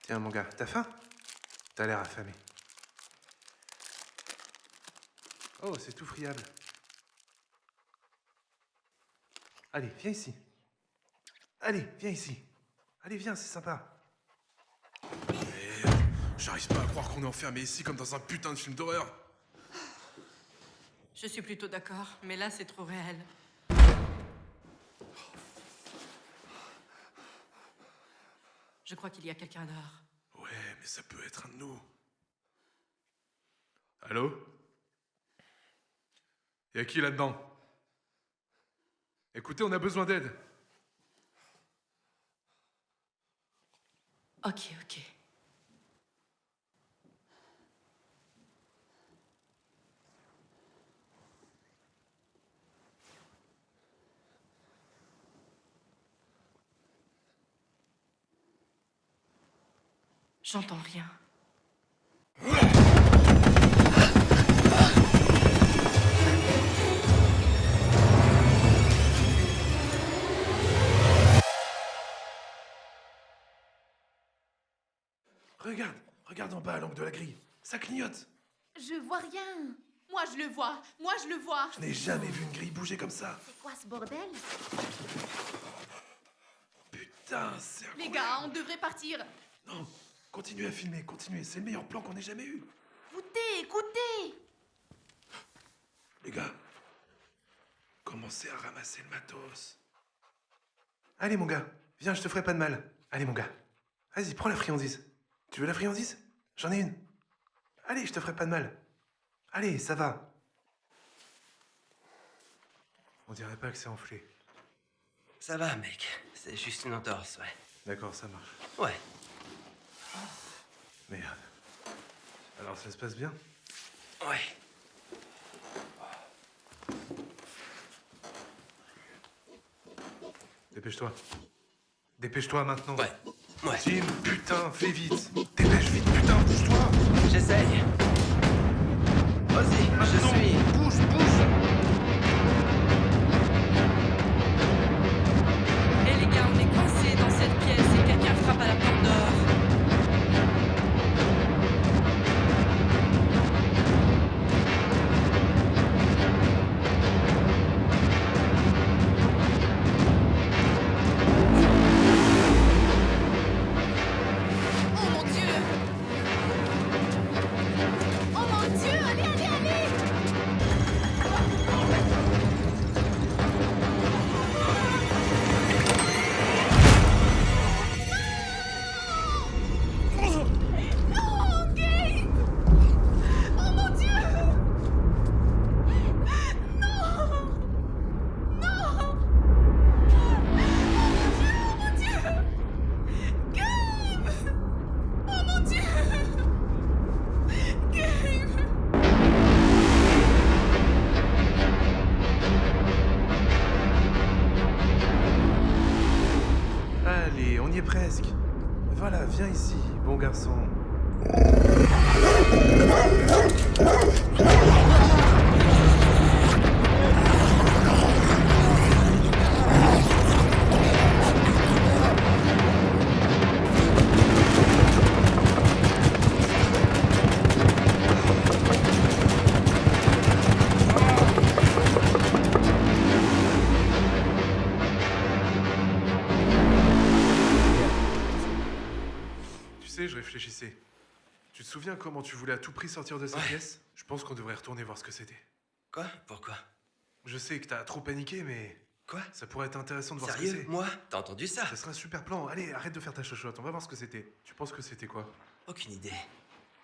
Tiens, mon gars, t'as faim? T'as l'air affamé. Oh, c'est tout friable. Allez, viens ici. Allez, viens ici. Allez, viens, c'est sympa. Merde, j'arrive pas à croire qu'on est enfermé ici comme dans un putain de film d'horreur. Je suis plutôt d'accord, mais là, c'est trop réel. Je crois qu'il y a quelqu'un dehors. Ouais, mais ça peut être un de nous. Allô? Y'a qui là-dedans? Écoutez, on a besoin d'aide. Ok, ok. J'entends rien. Regarde en bas à l'angle de la grille. Ça clignote. Je vois rien. Moi, je le vois. Moi, je le vois. Je n'ai jamais vu une grille bouger comme ça. C'est quoi ce bordel? Putain, c'est incroyable. Les gars, on devrait partir. Non, continuez à filmer, continuez. C'est le meilleur plan qu'on ait jamais eu. Écoutez, écoutez. Les gars, commencez à ramasser le matos. Allez, mon gars, viens, je te ferai pas de mal. Allez, mon gars, vas-y, prends la friandise. Tu veux la friandise? J'en ai une. Allez, je te ferai pas de mal. Allez, ça va. On dirait pas que c'est enflé. Ça va, mec. C'est juste une entorse, ouais. D'accord, ça marche. Ouais. Merde. Alors, ça se passe bien? Ouais. Dépêche-toi. Dépêche-toi maintenant. Ouais. Ouais. Tim, putain, fais vite. Dépêche vite, putain, bouge-toi. J'essaye. Vas-y, je Non, suis. Bouge, bouge. Eh les gars, on est coincés dans cette pièce et quelqu'un frappe à la porte dehors. presque. Voilà, viens ici, bon garçon. Tu sais, je réfléchissais. Tu te souviens comment tu voulais à tout prix sortir de cette pièce? Je pense qu'on devrait retourner voir ce que c'était. Quoi? Pourquoi? Je sais que t'as trop paniqué, mais Quoi? ça pourrait être intéressant de voir ce que Sérieux? c'est. Moi? T'as entendu ça? Ça serait un super plan. Allez, arrête de faire ta chochotte, on va voir ce que c'était. Tu penses que c'était quoi? Aucune idée.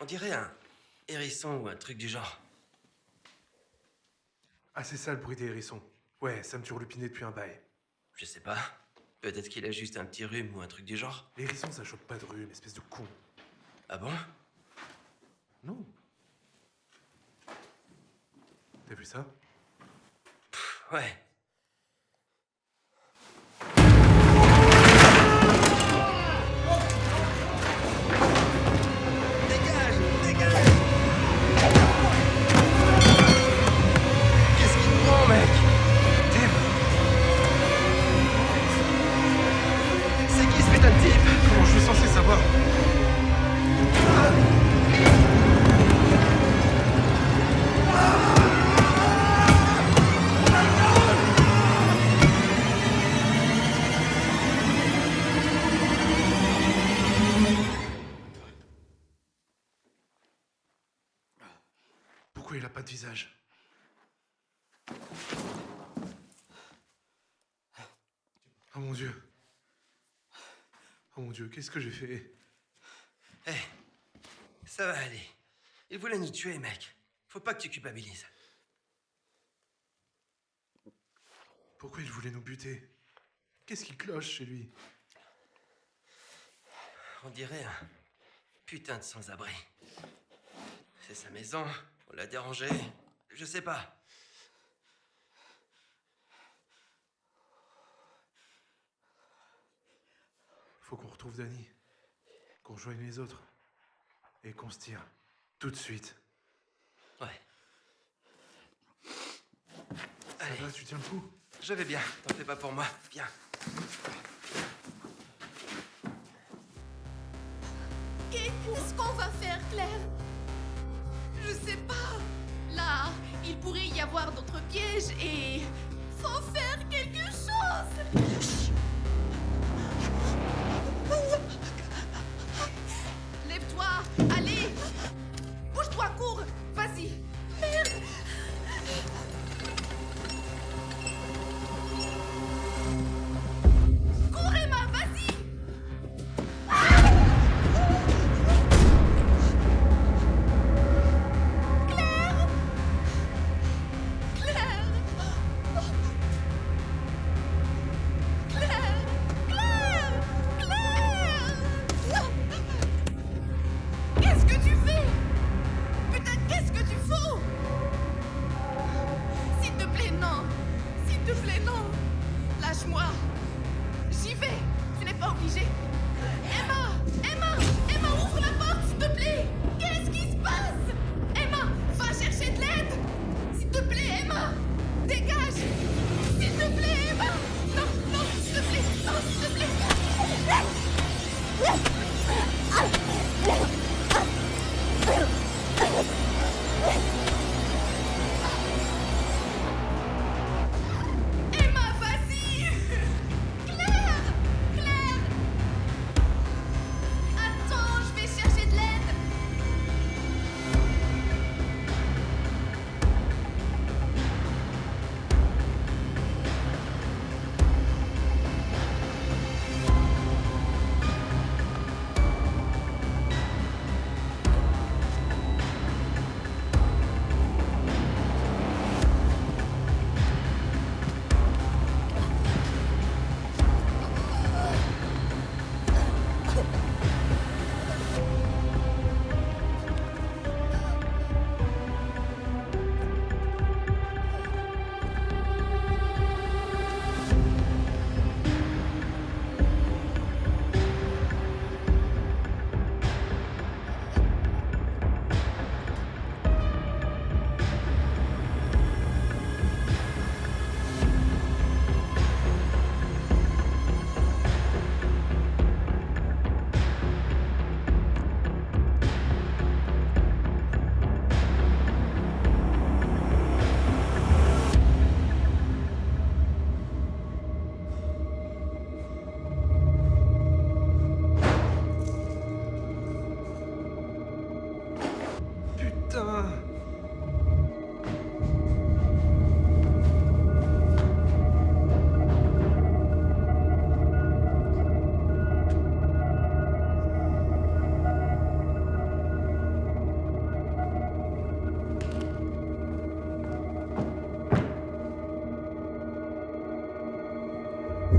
On dirait un hérisson ou un truc du genre. Ah, c'est ça le bruit des hérissons. Ouais, ça me turlupinait depuis un bail. Je sais pas. Peut-être qu'il a juste un petit rhume ou un truc du genre. Les hérissons, ça chope pas de rhume, espèce de con. Ah bon? Non. T'as vu ça? Ouais. Dégage! Dégage! Qu'est-ce qu'il te prend, mec? Tim! C'est qui ce putain de type? Comment je suis censé savoir? Pourquoi il a pas de visage? Oh mon Dieu. Oh mon Dieu, qu'est-ce que j'ai fait? Hé, ça va aller. Il voulait nous tuer, mec. Faut pas que tu culpabilises. Pourquoi il voulait nous buter? Qu'est-ce qui cloche chez lui? On dirait un putain de sans-abri. C'est sa maison, on l'a dérangé, je sais pas. Faut qu'on retrouve Danny. Qu'on rejoigne les autres. Et qu'on se tire. Tout de suite. Ouais. Ça Allez, va, tu tiens le coup? je vais bien, t'en fais pas pour moi. Viens. Qu'est-ce qu'on va faire, Claire? Je sais pas. Là, il pourrait y avoir d'autres pièges et... faut faire quelque chose. Lève-toi, allez. Bouge-toi, cours. Vas-y. Merde. Cours, Emma, vas-y. Qu'est-ce que tu fais? Putain, qu'est-ce que tu fous? S'il te plaît, non. S'il te plaît, non. Lâche-moi. J'y vais. Tu n'es pas obligé. Emma! Emma! Emma, ouvre la porte, s'il te plaît. Qu'est-ce qui se passe? Emma, va chercher de l'aide. S'il te plaît, Emma. Dégage. S'il te plaît, Emma. Non, non, s'il te plaît. Non, s'il te plaît. Emma, vas-y. Claire. Claire.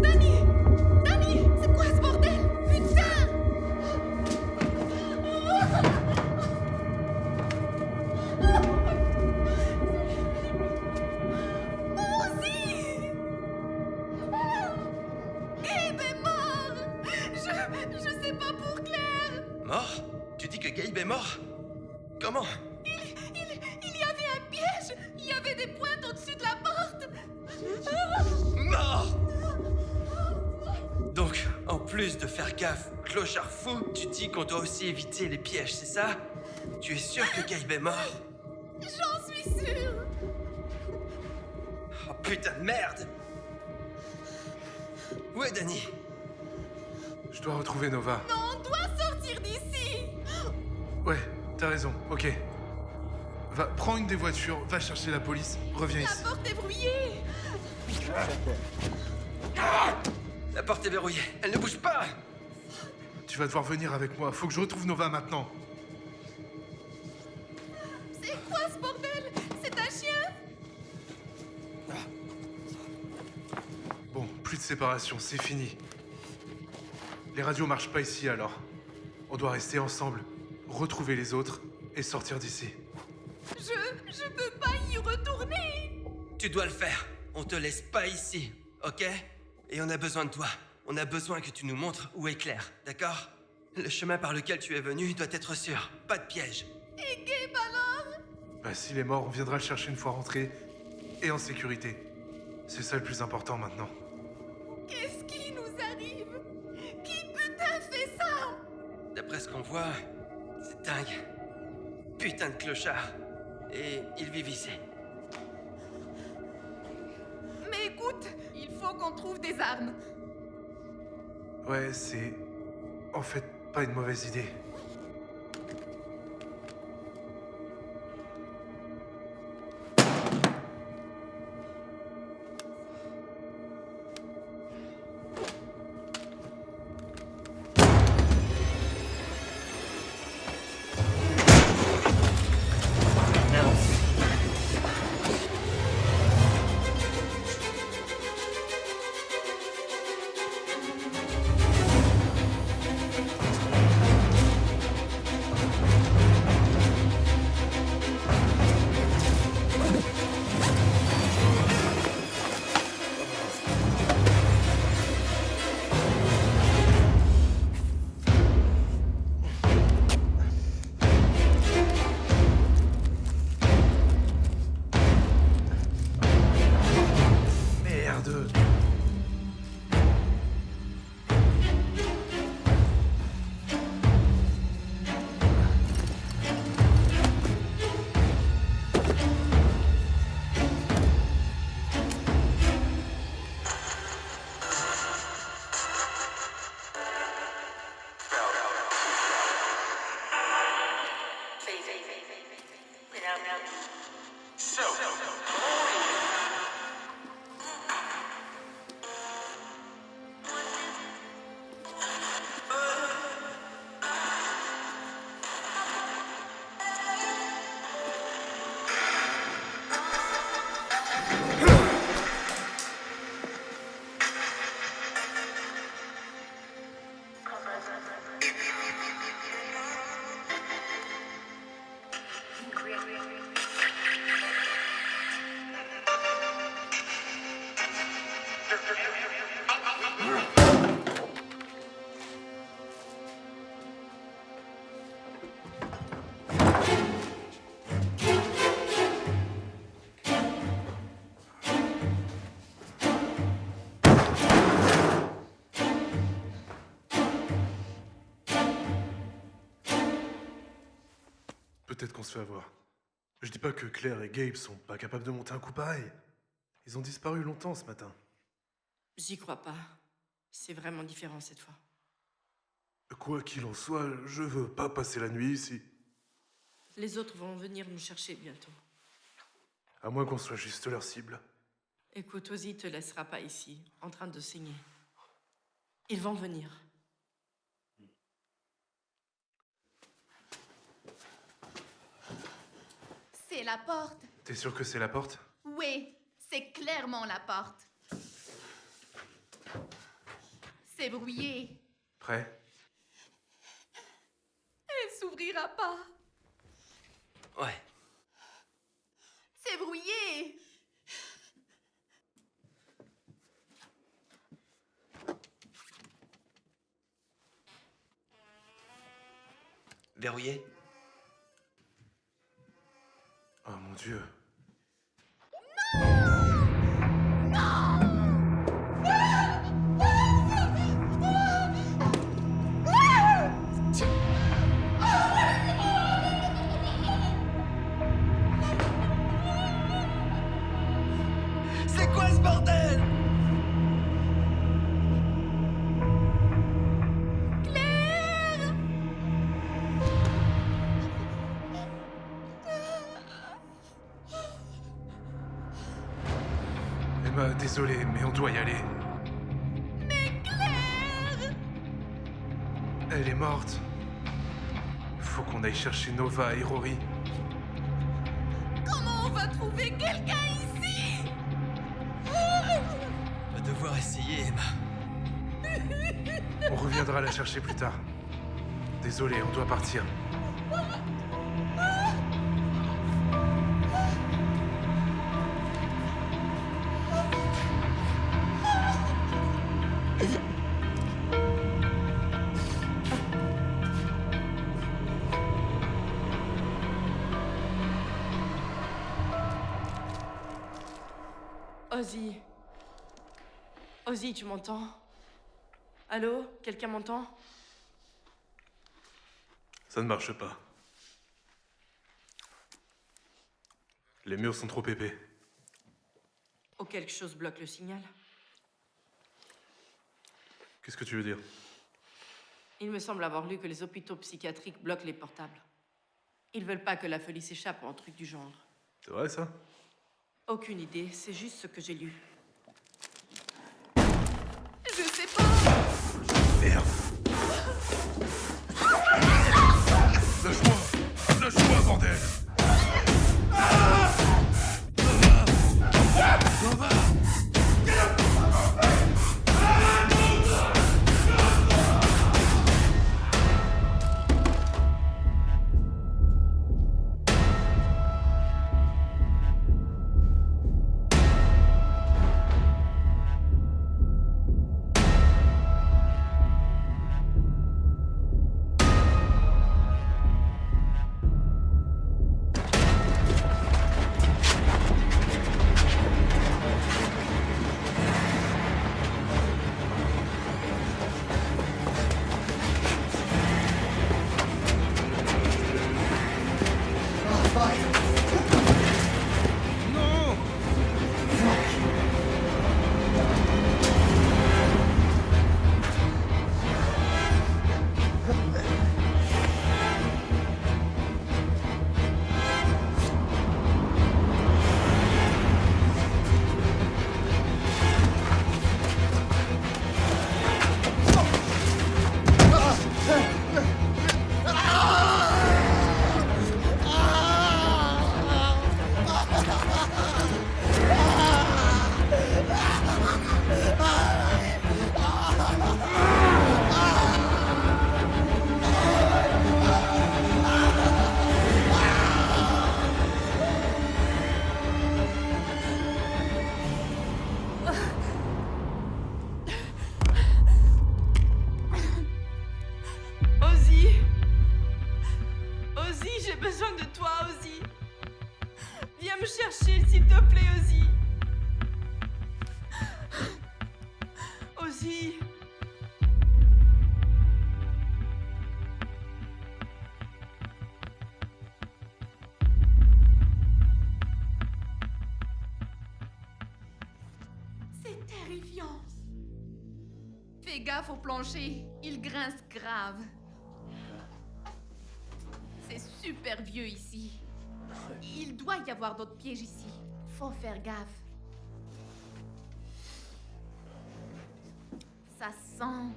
Danny! Danny! C'est quoi ce bordel? Putain! Ozzy! Gabe est mort! Je sais pas pour Claire! Mort? Tu dis que Gabe est mort? Comment? Il y avait un piège! Il y avait des pointes au-dessus de la porte! Mort! Donc, en plus de faire gaffe, clochard fou, tu dis qu'on doit aussi éviter les pièges, c'est ça? Tu es sûr que Gabe est mort? J'en suis sûre! Oh putain de merde! Où est Danny? Je dois retrouver Nova. Non, on doit sortir d'ici! Ouais, t'as raison, ok. Va, prends une des voitures, va chercher la police, reviens La ici. porte est brouillée! La porte est verrouillée, elle ne bouge pas! Tu vas devoir venir avec moi, faut que je retrouve Nova maintenant. C'est quoi ce bordel? C'est un chien? Bon, plus de séparation, c'est fini. Les radios marchent pas ici alors. On doit rester ensemble, retrouver les autres et sortir d'ici. Je peux pas y retourner! Tu dois le faire, on te laisse pas ici, ok? Et on a besoin de toi. On a besoin que tu nous montres où est Claire, d'accord? Le chemin par lequel tu es venu doit être sûr, pas de piège. Et Gabe alors? Bah s'il est mort, on viendra le chercher une fois rentré et en sécurité. C'est ça le plus important maintenant. Qu'est-ce qui nous arrive? Qui putain fait ça? D'après ce qu'on voit, c'est dingue. Putain de clochard. Et ils vivent ici. Mais écoute, il faut qu'on trouve des armes. Ouais, c'est en fait pas une mauvaise idée. Merde. Peut-être qu'on se fait avoir. Je dis pas que Claire et Gabe sont pas capables de monter un coup pareil. Ils ont disparu longtemps ce matin. J'y crois pas. C'est vraiment différent cette fois. Quoi qu'il en soit, je veux pas passer la nuit ici. Les autres vont venir nous chercher bientôt. À moins qu'on soit juste leur cible. Écoute, Ozzy te laissera pas ici, en train de saigner. Ils vont venir. C'est la porte. T'es sûr que c'est la porte? Oui, c'est clairement la porte. C'est verrouillé. Prêt? Elle s'ouvrira pas. Ouais. C'est verrouillé. Verrouillé? Oh mon Dieu. C'est quoi ce bordel? Emma, désolé, mais on doit y aller. Mais Claire! Elle est morte. Faut qu'on aille chercher Nova et Rory. Comment on va trouver quelqu'un ici? On va devoir essayer, Emma. On reviendra la chercher plus tard. Désolé, on doit partir. Ozzy. Ozzy, tu m'entends? Allô? Quelqu'un m'entend? Ça ne marche pas. Les murs sont trop épais. Oh, quelque chose bloque le signal. Qu'est-ce que tu veux dire? Il me semble avoir lu que les hôpitaux psychiatriques bloquent les portables. Ils veulent pas que la folie s'échappe ou un truc du genre. C'est vrai ça? Aucune idée, c'est juste ce que j'ai lu. Je sais pas. Merde! Lâche-moi! Lâche-moi, bordel! me chercher, s'il te plaît, Ozzy. Ozzy. C'est terrifiant. Fais gaffe au plancher, il grince grave. C'est super vieux ici. Il doit y avoir d'autres pièges ici. Faut faire gaffe. Ça sent.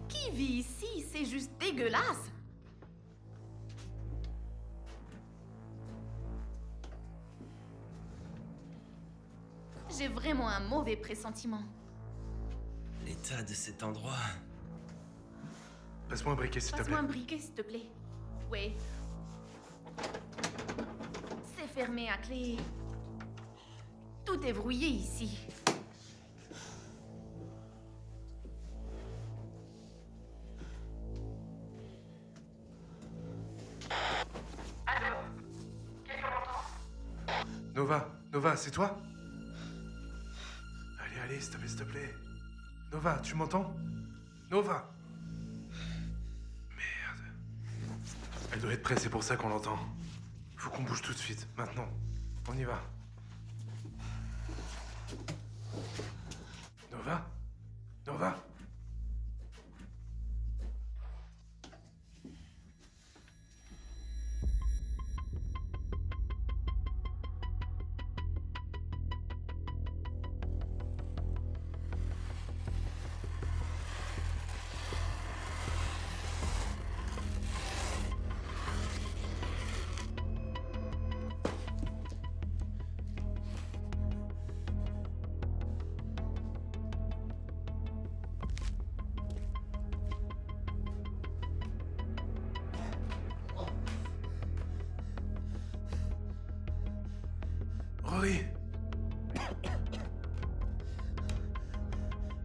Qui vit ici? C'est juste dégueulasse. J'ai vraiment un mauvais pressentiment. L'état de cet endroit. Passe-moi un briquet, s'il te plaît. Passe-moi un briquet, s'il te plaît. Oui. C'est fermé à clé. Tout est verrouillé ici. Nova, c'est toi? Allez, s'il te plaît. Nova, tu m'entends? Nova! Merde. Elle doit être prête, c'est pour ça qu'on l'entend. Faut qu'on bouge tout de suite, maintenant. On y va. Nova?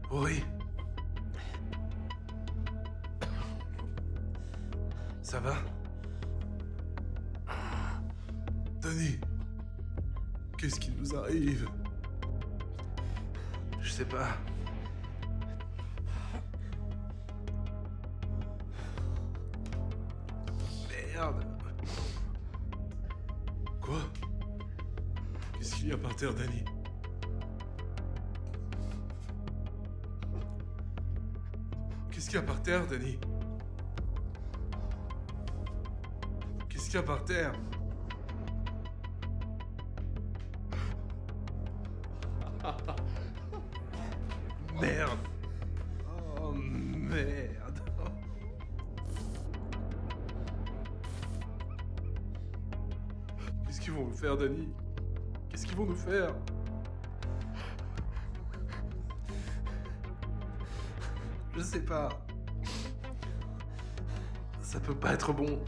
Rory. Ça va? Danny, qu'est-ce qui nous arrive? Je sais pas. Merde. Quoi? Qu'est-ce qu'il y a par terre, Danny? Qu'est-ce qu'il y a par terre, Danny? Qu'est-ce qu'il y a par terre? Merde. Oh merde. Qu'est-ce qu'ils vont nous faire, Danny? Qu'est-ce qu'ils vont nous faire? Je sais pas. Ça peut pas être bon.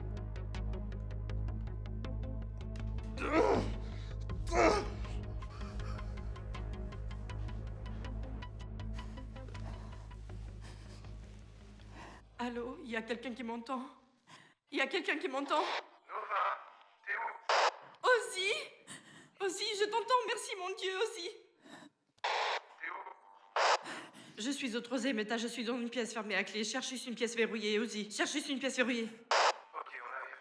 Allô, il y a quelqu'un qui m'entend? Il y a quelqu'un qui m'entend? Nova, t'es où? Ozzy! Ozzy, je t'entends, merci mon Dieu, Ozzy! T'es où? Je suis au troisième étage, je suis dans une pièce fermée à clé. Cherche juste une pièce verrouillée, Ozzy. Cherche juste une pièce verrouillée. Ok, on arrive.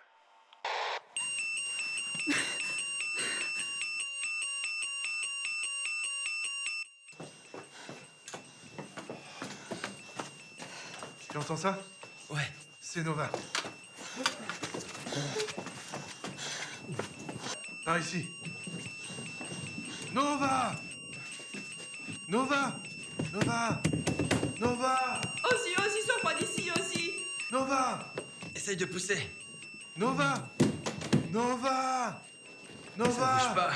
Tu entends ça? Ouais. C'est Nova. Par ici. Nova! Nova! Nova! Nova! Ozzy, Ozzy, sors-moi d'ici, Ozzy! Nova! Essaye de pousser. Nova! Nova! Ça Nova! bouge pas.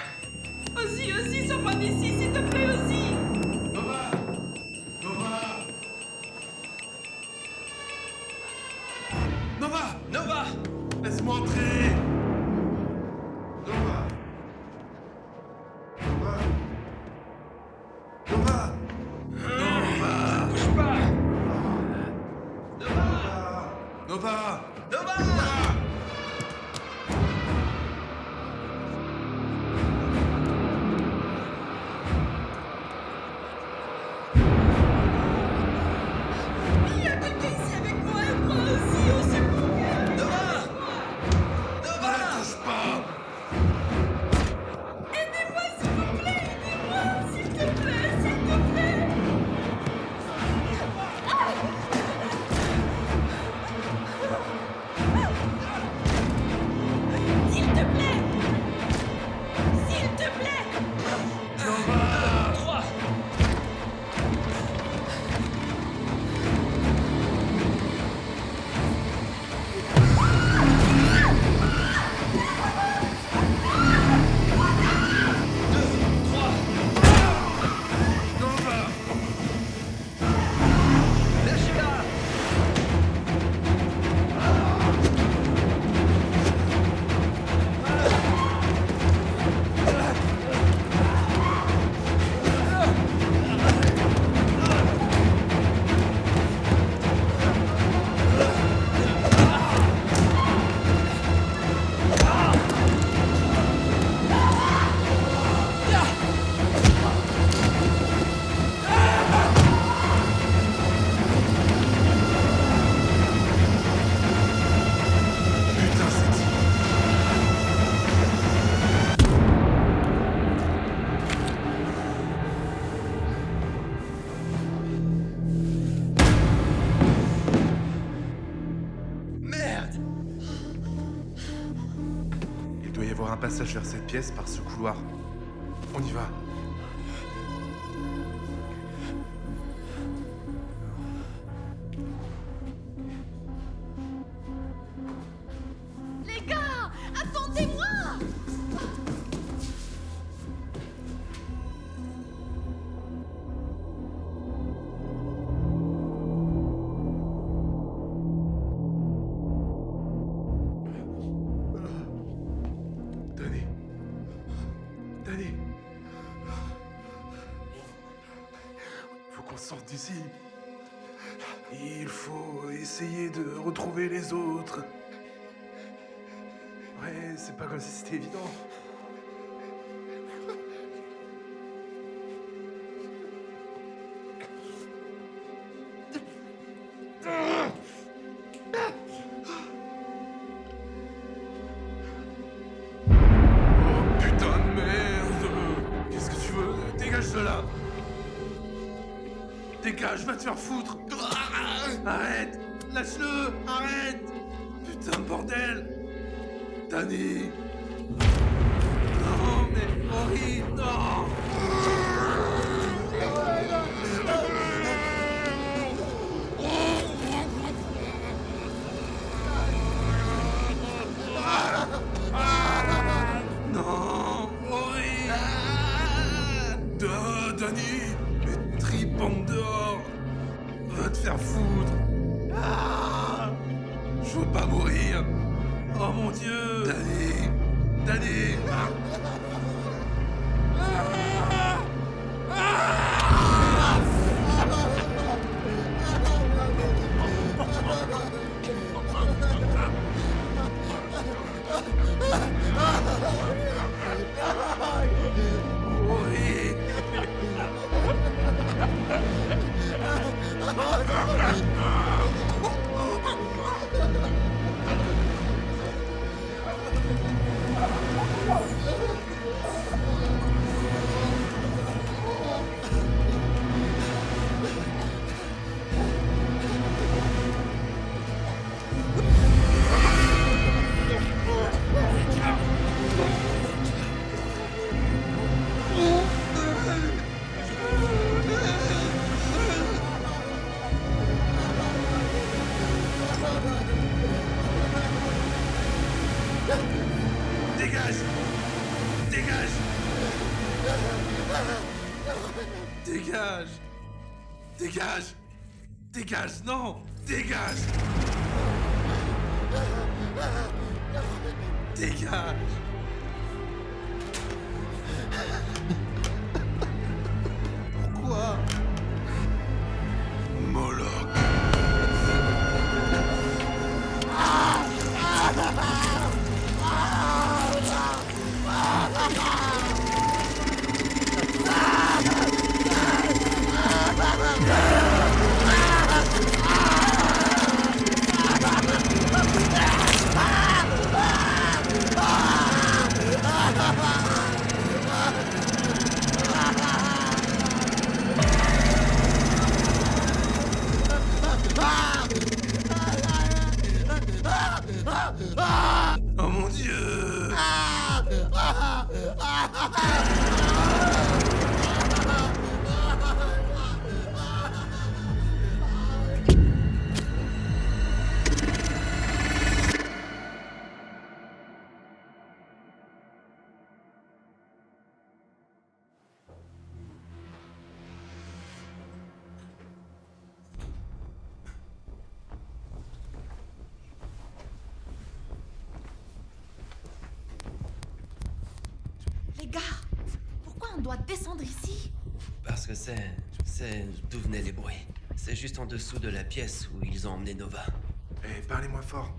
Ozzy, Ozzy, sors-moi d'ici, s'il te plaît, Ozzy! Nova! Nova! Nova! Nova! Laisse-moi entrer! Nova! Nova! Nova! Nova! Bouge pas. Nova! Nova! Il y a quelqu'un ici avec moi, et moi aussi, au secours! Nova! Ne Nova! la touche pas! Aidez-moi, s'il vous plaît, aidez-moi, s'il te plaît, s'il te plaît! passage vers cette pièce par ce couloir. On y va. Les gars, attendez-moi! Danny. Danny. Faut qu'on sorte d'ici. Il faut essayer de retrouver les autres. Ouais, c'est pas comme si c'était évident. Oh putain de merde! Qu'est-ce que tu veux? Dégage de là! Dégage, va te faire foutre! Arrête! Lâche-le! Arrête! Putain de bordel! Danny! Non, mais Henri, non! Non, Henri! Danny! Mais tripante dehors! Va te faire foutre! Je veux pas mourir! Oh mon Dieu! Danny! Danny! Oui. Dégage! Dégage! Dégage! Dégage! Dégage! Non! Dégage! Dégage! Pourquoi? Moloch! Oh mon Dieu! Les gars, pourquoi on doit descendre ici? Parce que c'est d'où venaient les bruits. C'est juste en dessous de la pièce où ils ont emmené Nova. Eh, parlez moins fort.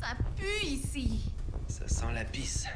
Ça pue ici. Ça sent la pisse.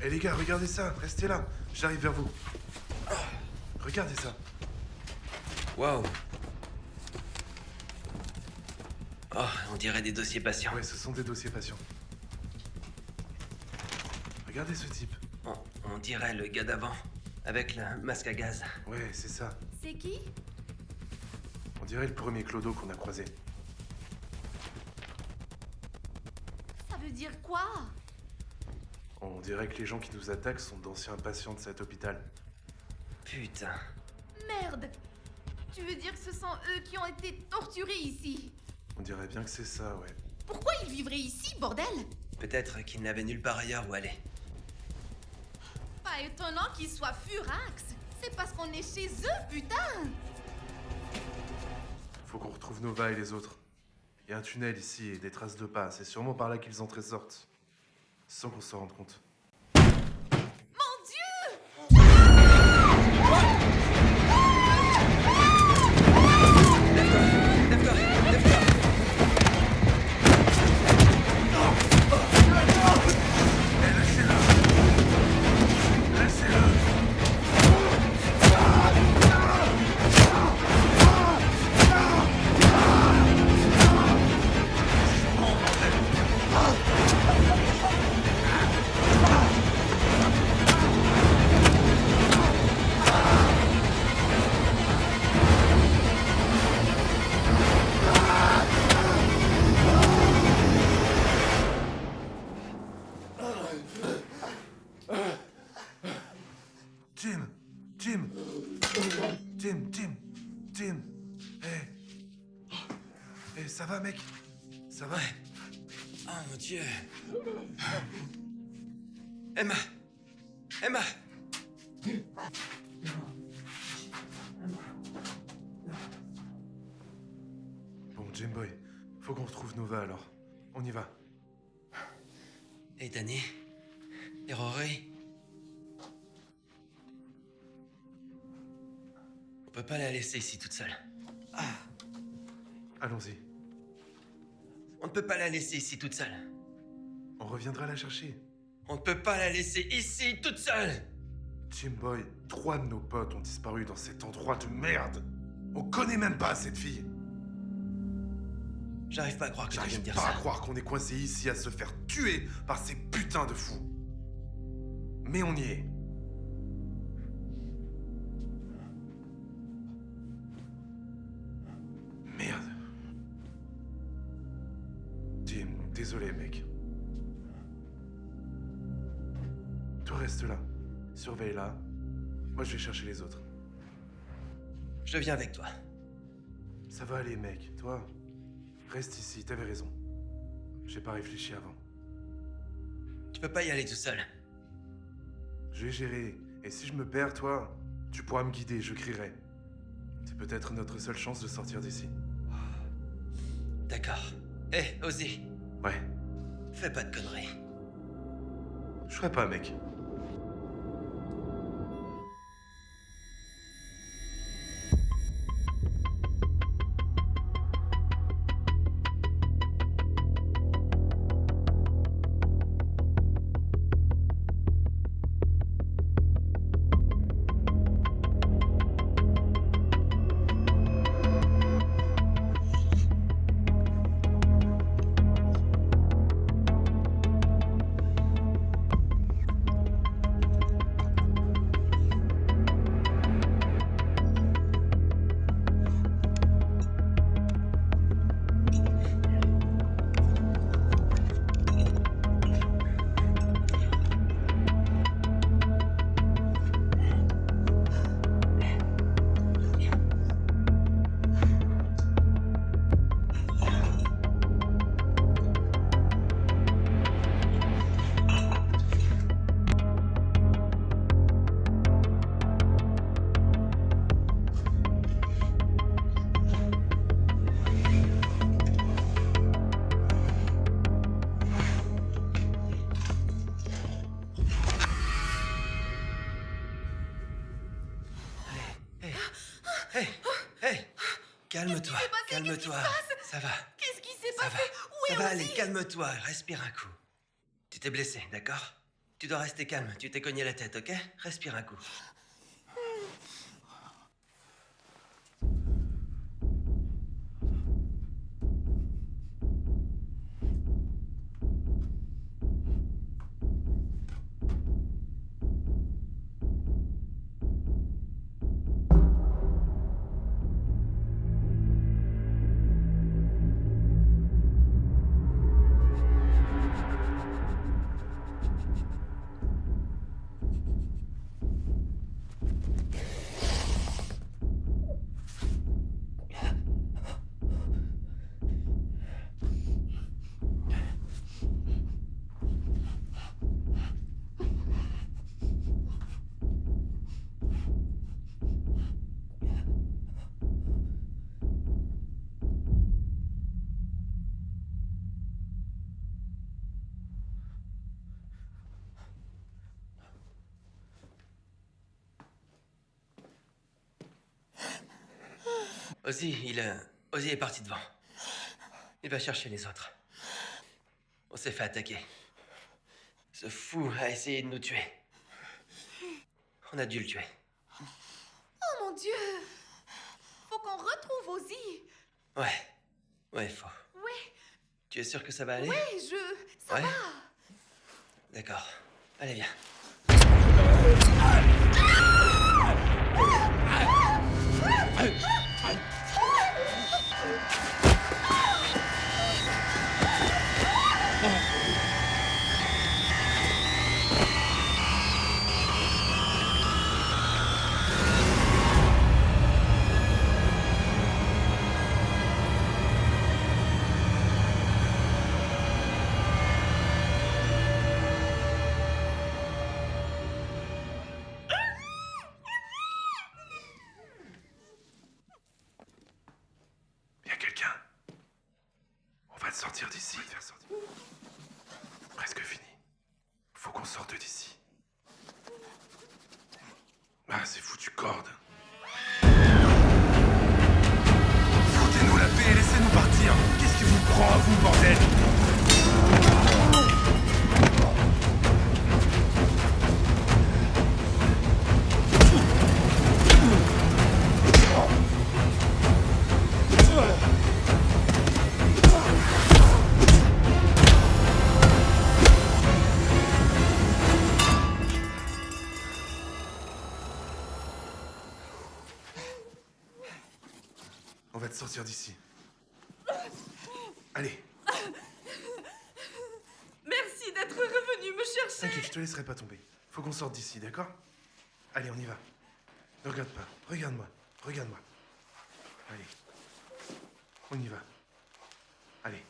Eh les gars, regardez ça, restez là, j'arrive vers vous. Regardez ça. Waouh. Oh, on dirait des dossiers patients. Ouais, ce sont des dossiers patients. Regardez ce type. On dirait le gars d'avant, avec le masque à gaz. Ouais, c'est ça. C'est qui? On dirait le premier clodo qu'on a croisé. Ça veut dire quoi? On dirait que les gens qui nous attaquent sont d'anciens patients de cet hôpital. Putain. Merde! Tu veux dire que ce sont eux qui ont été torturés ici? On dirait bien que c'est ça, ouais. Pourquoi ils vivraient ici, bordel? Peut-être qu'ils n'avaient nulle part ailleurs où aller. Pas étonnant qu'ils soient furax. C'est parce qu'on est chez eux, putain! Faut qu'on retrouve Nova et les autres. Il y a un tunnel ici et des traces de pas. C'est sûrement par là qu'ils entrent et sortent. Sans qu'on s'en rende compte. Mon Dieu! Lève-toi, lève-toi. Jim. Hey, ça va, mec? Ça va? Oh mon Dieu. Emma. Emma. Bon, Jim Boy, faut qu'on retrouve Nova alors. On y va. Et Danny? Et Rory? On peut pas la laisser ici toute seule. Allons-y. On ne peut pas la laisser ici toute seule. On reviendra la chercher. On ne peut pas la laisser ici toute seule. Jim Boy, 3 de nos potes ont disparu dans cet endroit de merde. On connaît même pas cette fille. J'arrive pas à croire que tu viens de J'arrive dire pas ça. à croire qu'on est coincé ici à se faire tuer par ces putains de fous. Mais on y est. Merde. Jim, désolé, mec. Toi, reste là. Surveille là. Moi, je vais chercher les autres. Je viens avec toi. Ça va aller, mec. Toi, reste ici. T'avais raison. J'ai pas réfléchi avant. Tu peux pas y aller tout seul. Je vais gérer. Et si je me perds, toi, tu pourras me guider. Je crierai. C'est peut-être notre seule chance de sortir d'ici. D'accord. Hé, Ozzy, Ouais. fais pas de conneries. Je ferai pas, mec. Hé, hé, calme-toi, Qu'est-ce qui s'est passé? calme-toi. Qu'est-ce qui se passe? Ça va, Qu'est-ce qui s'est ça passé? va. Où Ça est va Ozzy? aller, calme-toi, respire un coup. Tu t'es blessé, d'accord? Tu dois rester calme, tu t'es cogné la tête, ok? Respire un coup. Ozzy est parti devant. Il va chercher les autres. On s'est fait attaquer. Ce fou a essayé de nous tuer. On a dû le tuer. Oh mon Dieu! Faut qu'on retrouve Ozzy! Ouais, faut. Ouais, Tu es sûr que ça va aller? ouais, ça Ouais. va! D'accord. Allez, viens. Y'a quelqu'un? On va te sortir d'ici. Presque fini. Faut qu'on sorte d'ici. Ah, c'est foutu corde. Foutez-nous la paix et laissez-nous partir. Qu'est-ce qui vous prend à vous, bordel? On va te sortir d'ici. Allez, Merci d'être revenu me chercher. t'inquiète, je te laisserai pas tomber. Faut qu'on sorte d'ici, d'accord? Allez, on y va. Ne regarde pas. Regarde-moi. Regarde-moi. Allez. On y va. Allez.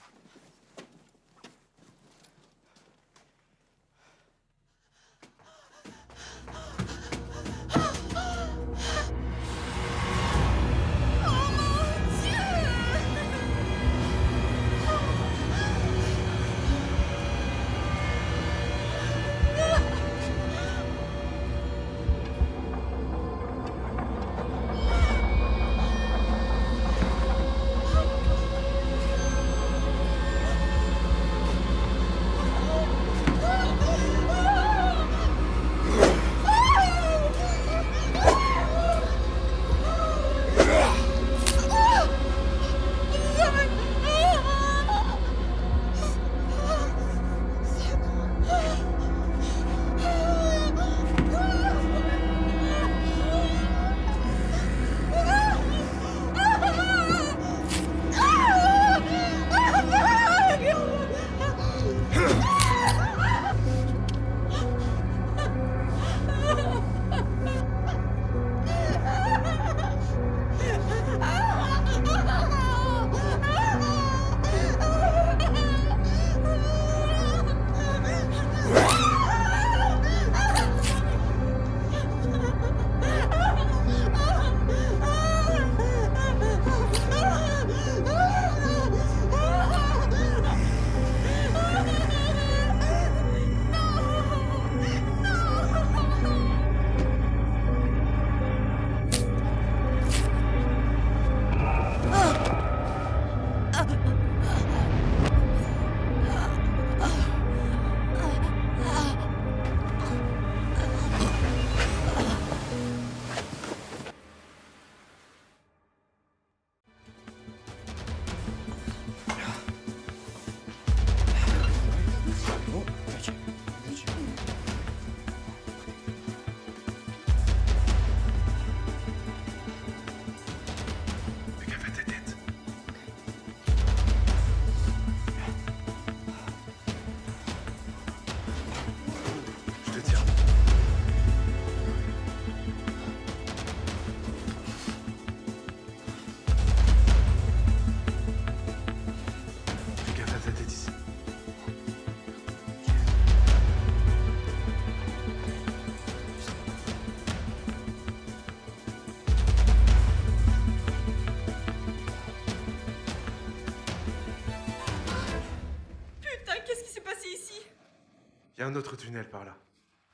Y a un autre tunnel par là.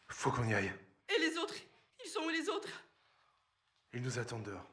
Faut qu'on y aille. Et les autres? Ils sont où les autres? Ils nous attendent dehors.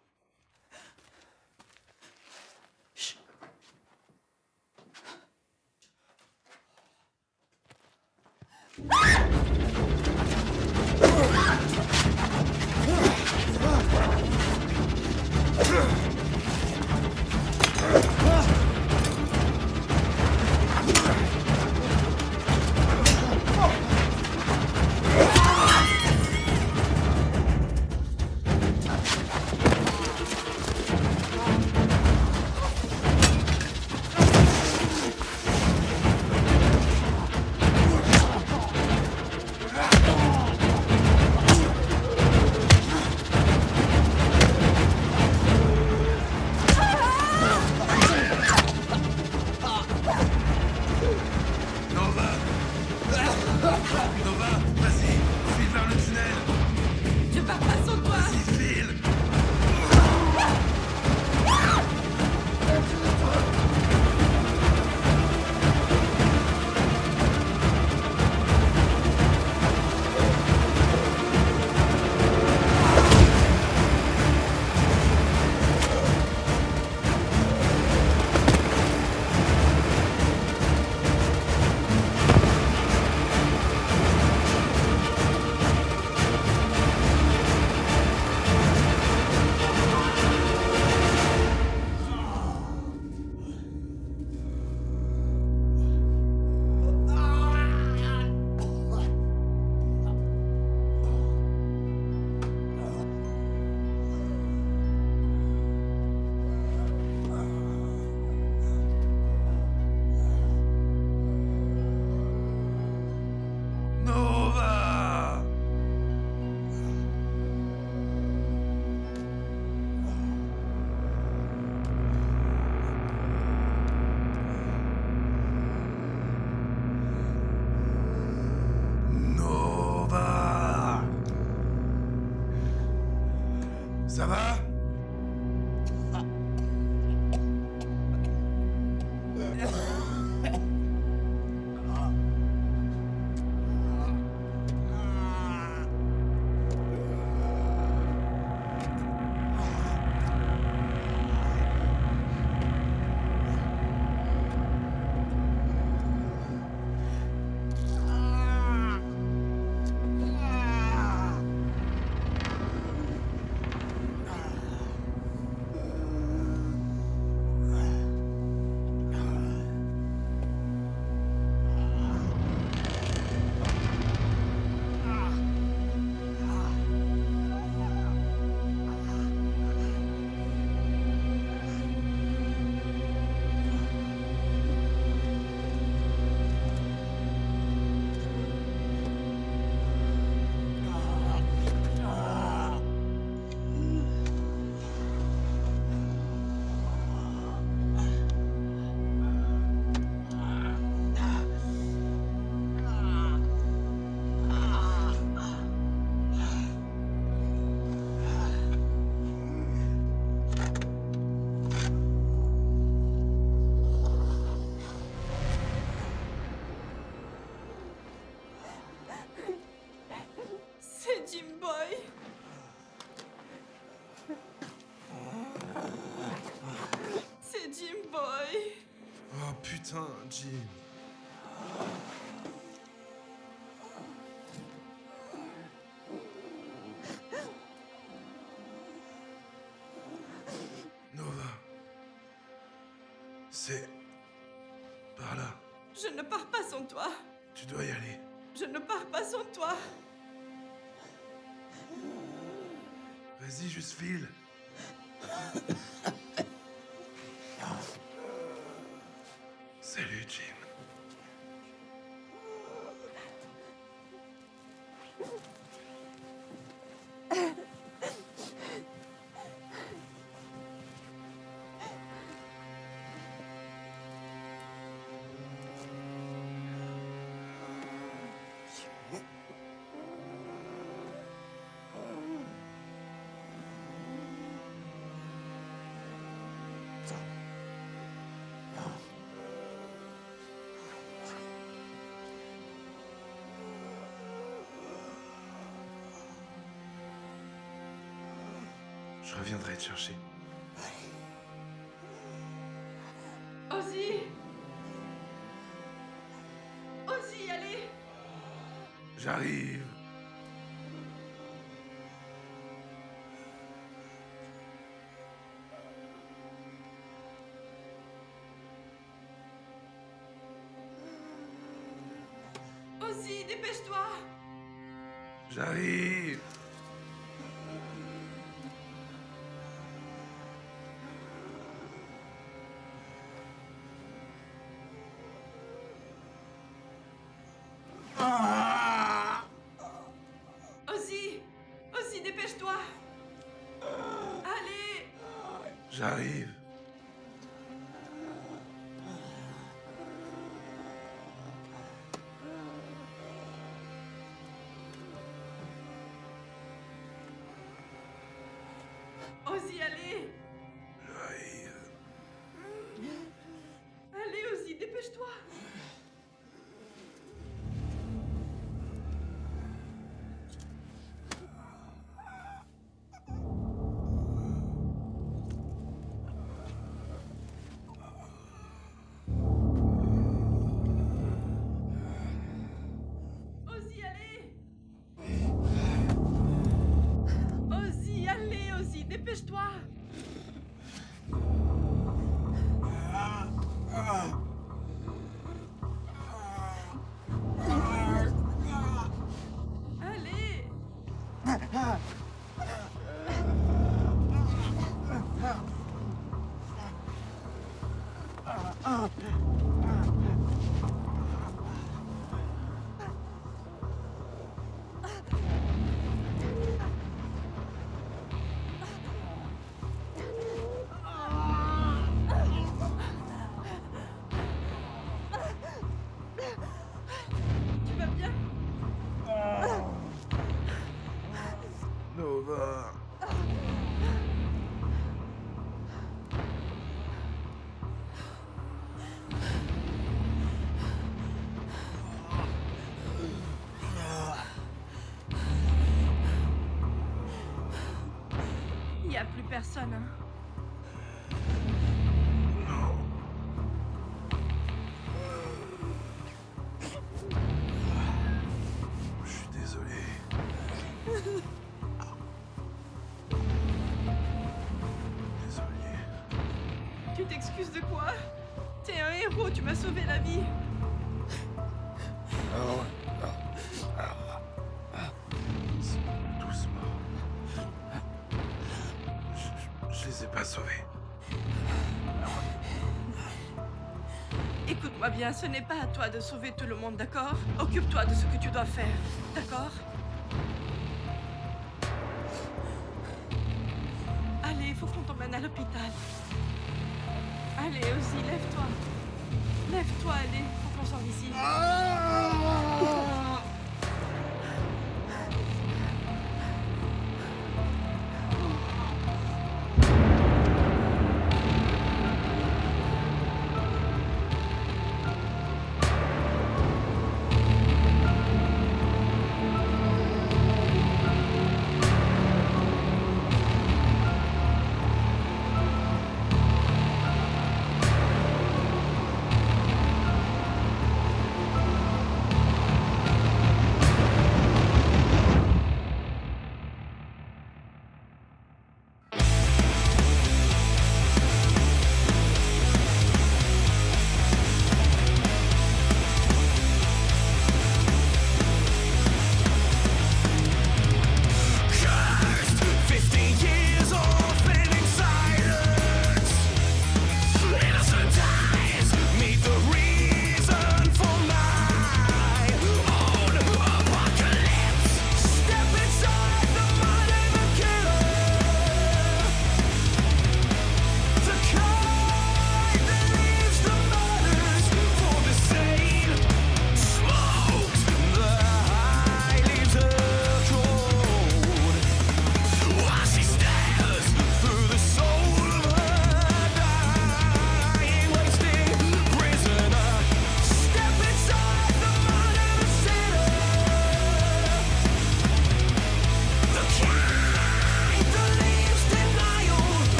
Nova, vas-y, file vers le tunnel. Je pars pas sans toi. Vas-y, file. Nova! Nova! Ça va? C'est Jim Boy. C'est Jim Boy. Oh putain, Jim. Nova. C'est... par là. Je ne pars pas sans toi. Tu dois y aller. Je ne pars pas sans toi. Vas-y, juste file. Salut, Jim. Je reviendrai te chercher. Ozzy! Ozzy, allez! J'arrive. Ozzy, dépêche-toi! J'arrive. Ozzy! Ozzy, dépêche-toi! Allez! J'arrive. Ozzy, allez! J'arrive. Allez, Ozzy, dépêche-toi! Ozzy, allez! Ozzy, allez, Ozzy, dépêche-toi! Allez! Tu vas bien? Nova. Il n'y a plus personne, hein? Je suis désolé. Désolé. Tu t'excuses de quoi? T'es un héros, tu m'as sauvé la vie. Doucement. Je les ai pas sauvés. Écoute-moi bien, ce n'est pas à toi de sauver tout le monde, d'accord? Occupe-toi de ce que tu dois faire, d'accord? Allez, il faut qu'on t'emmène à l'hôpital. Allez, Ozzy, lève-toi. Lève-toi, allez, faut qu'on sorte d'ici.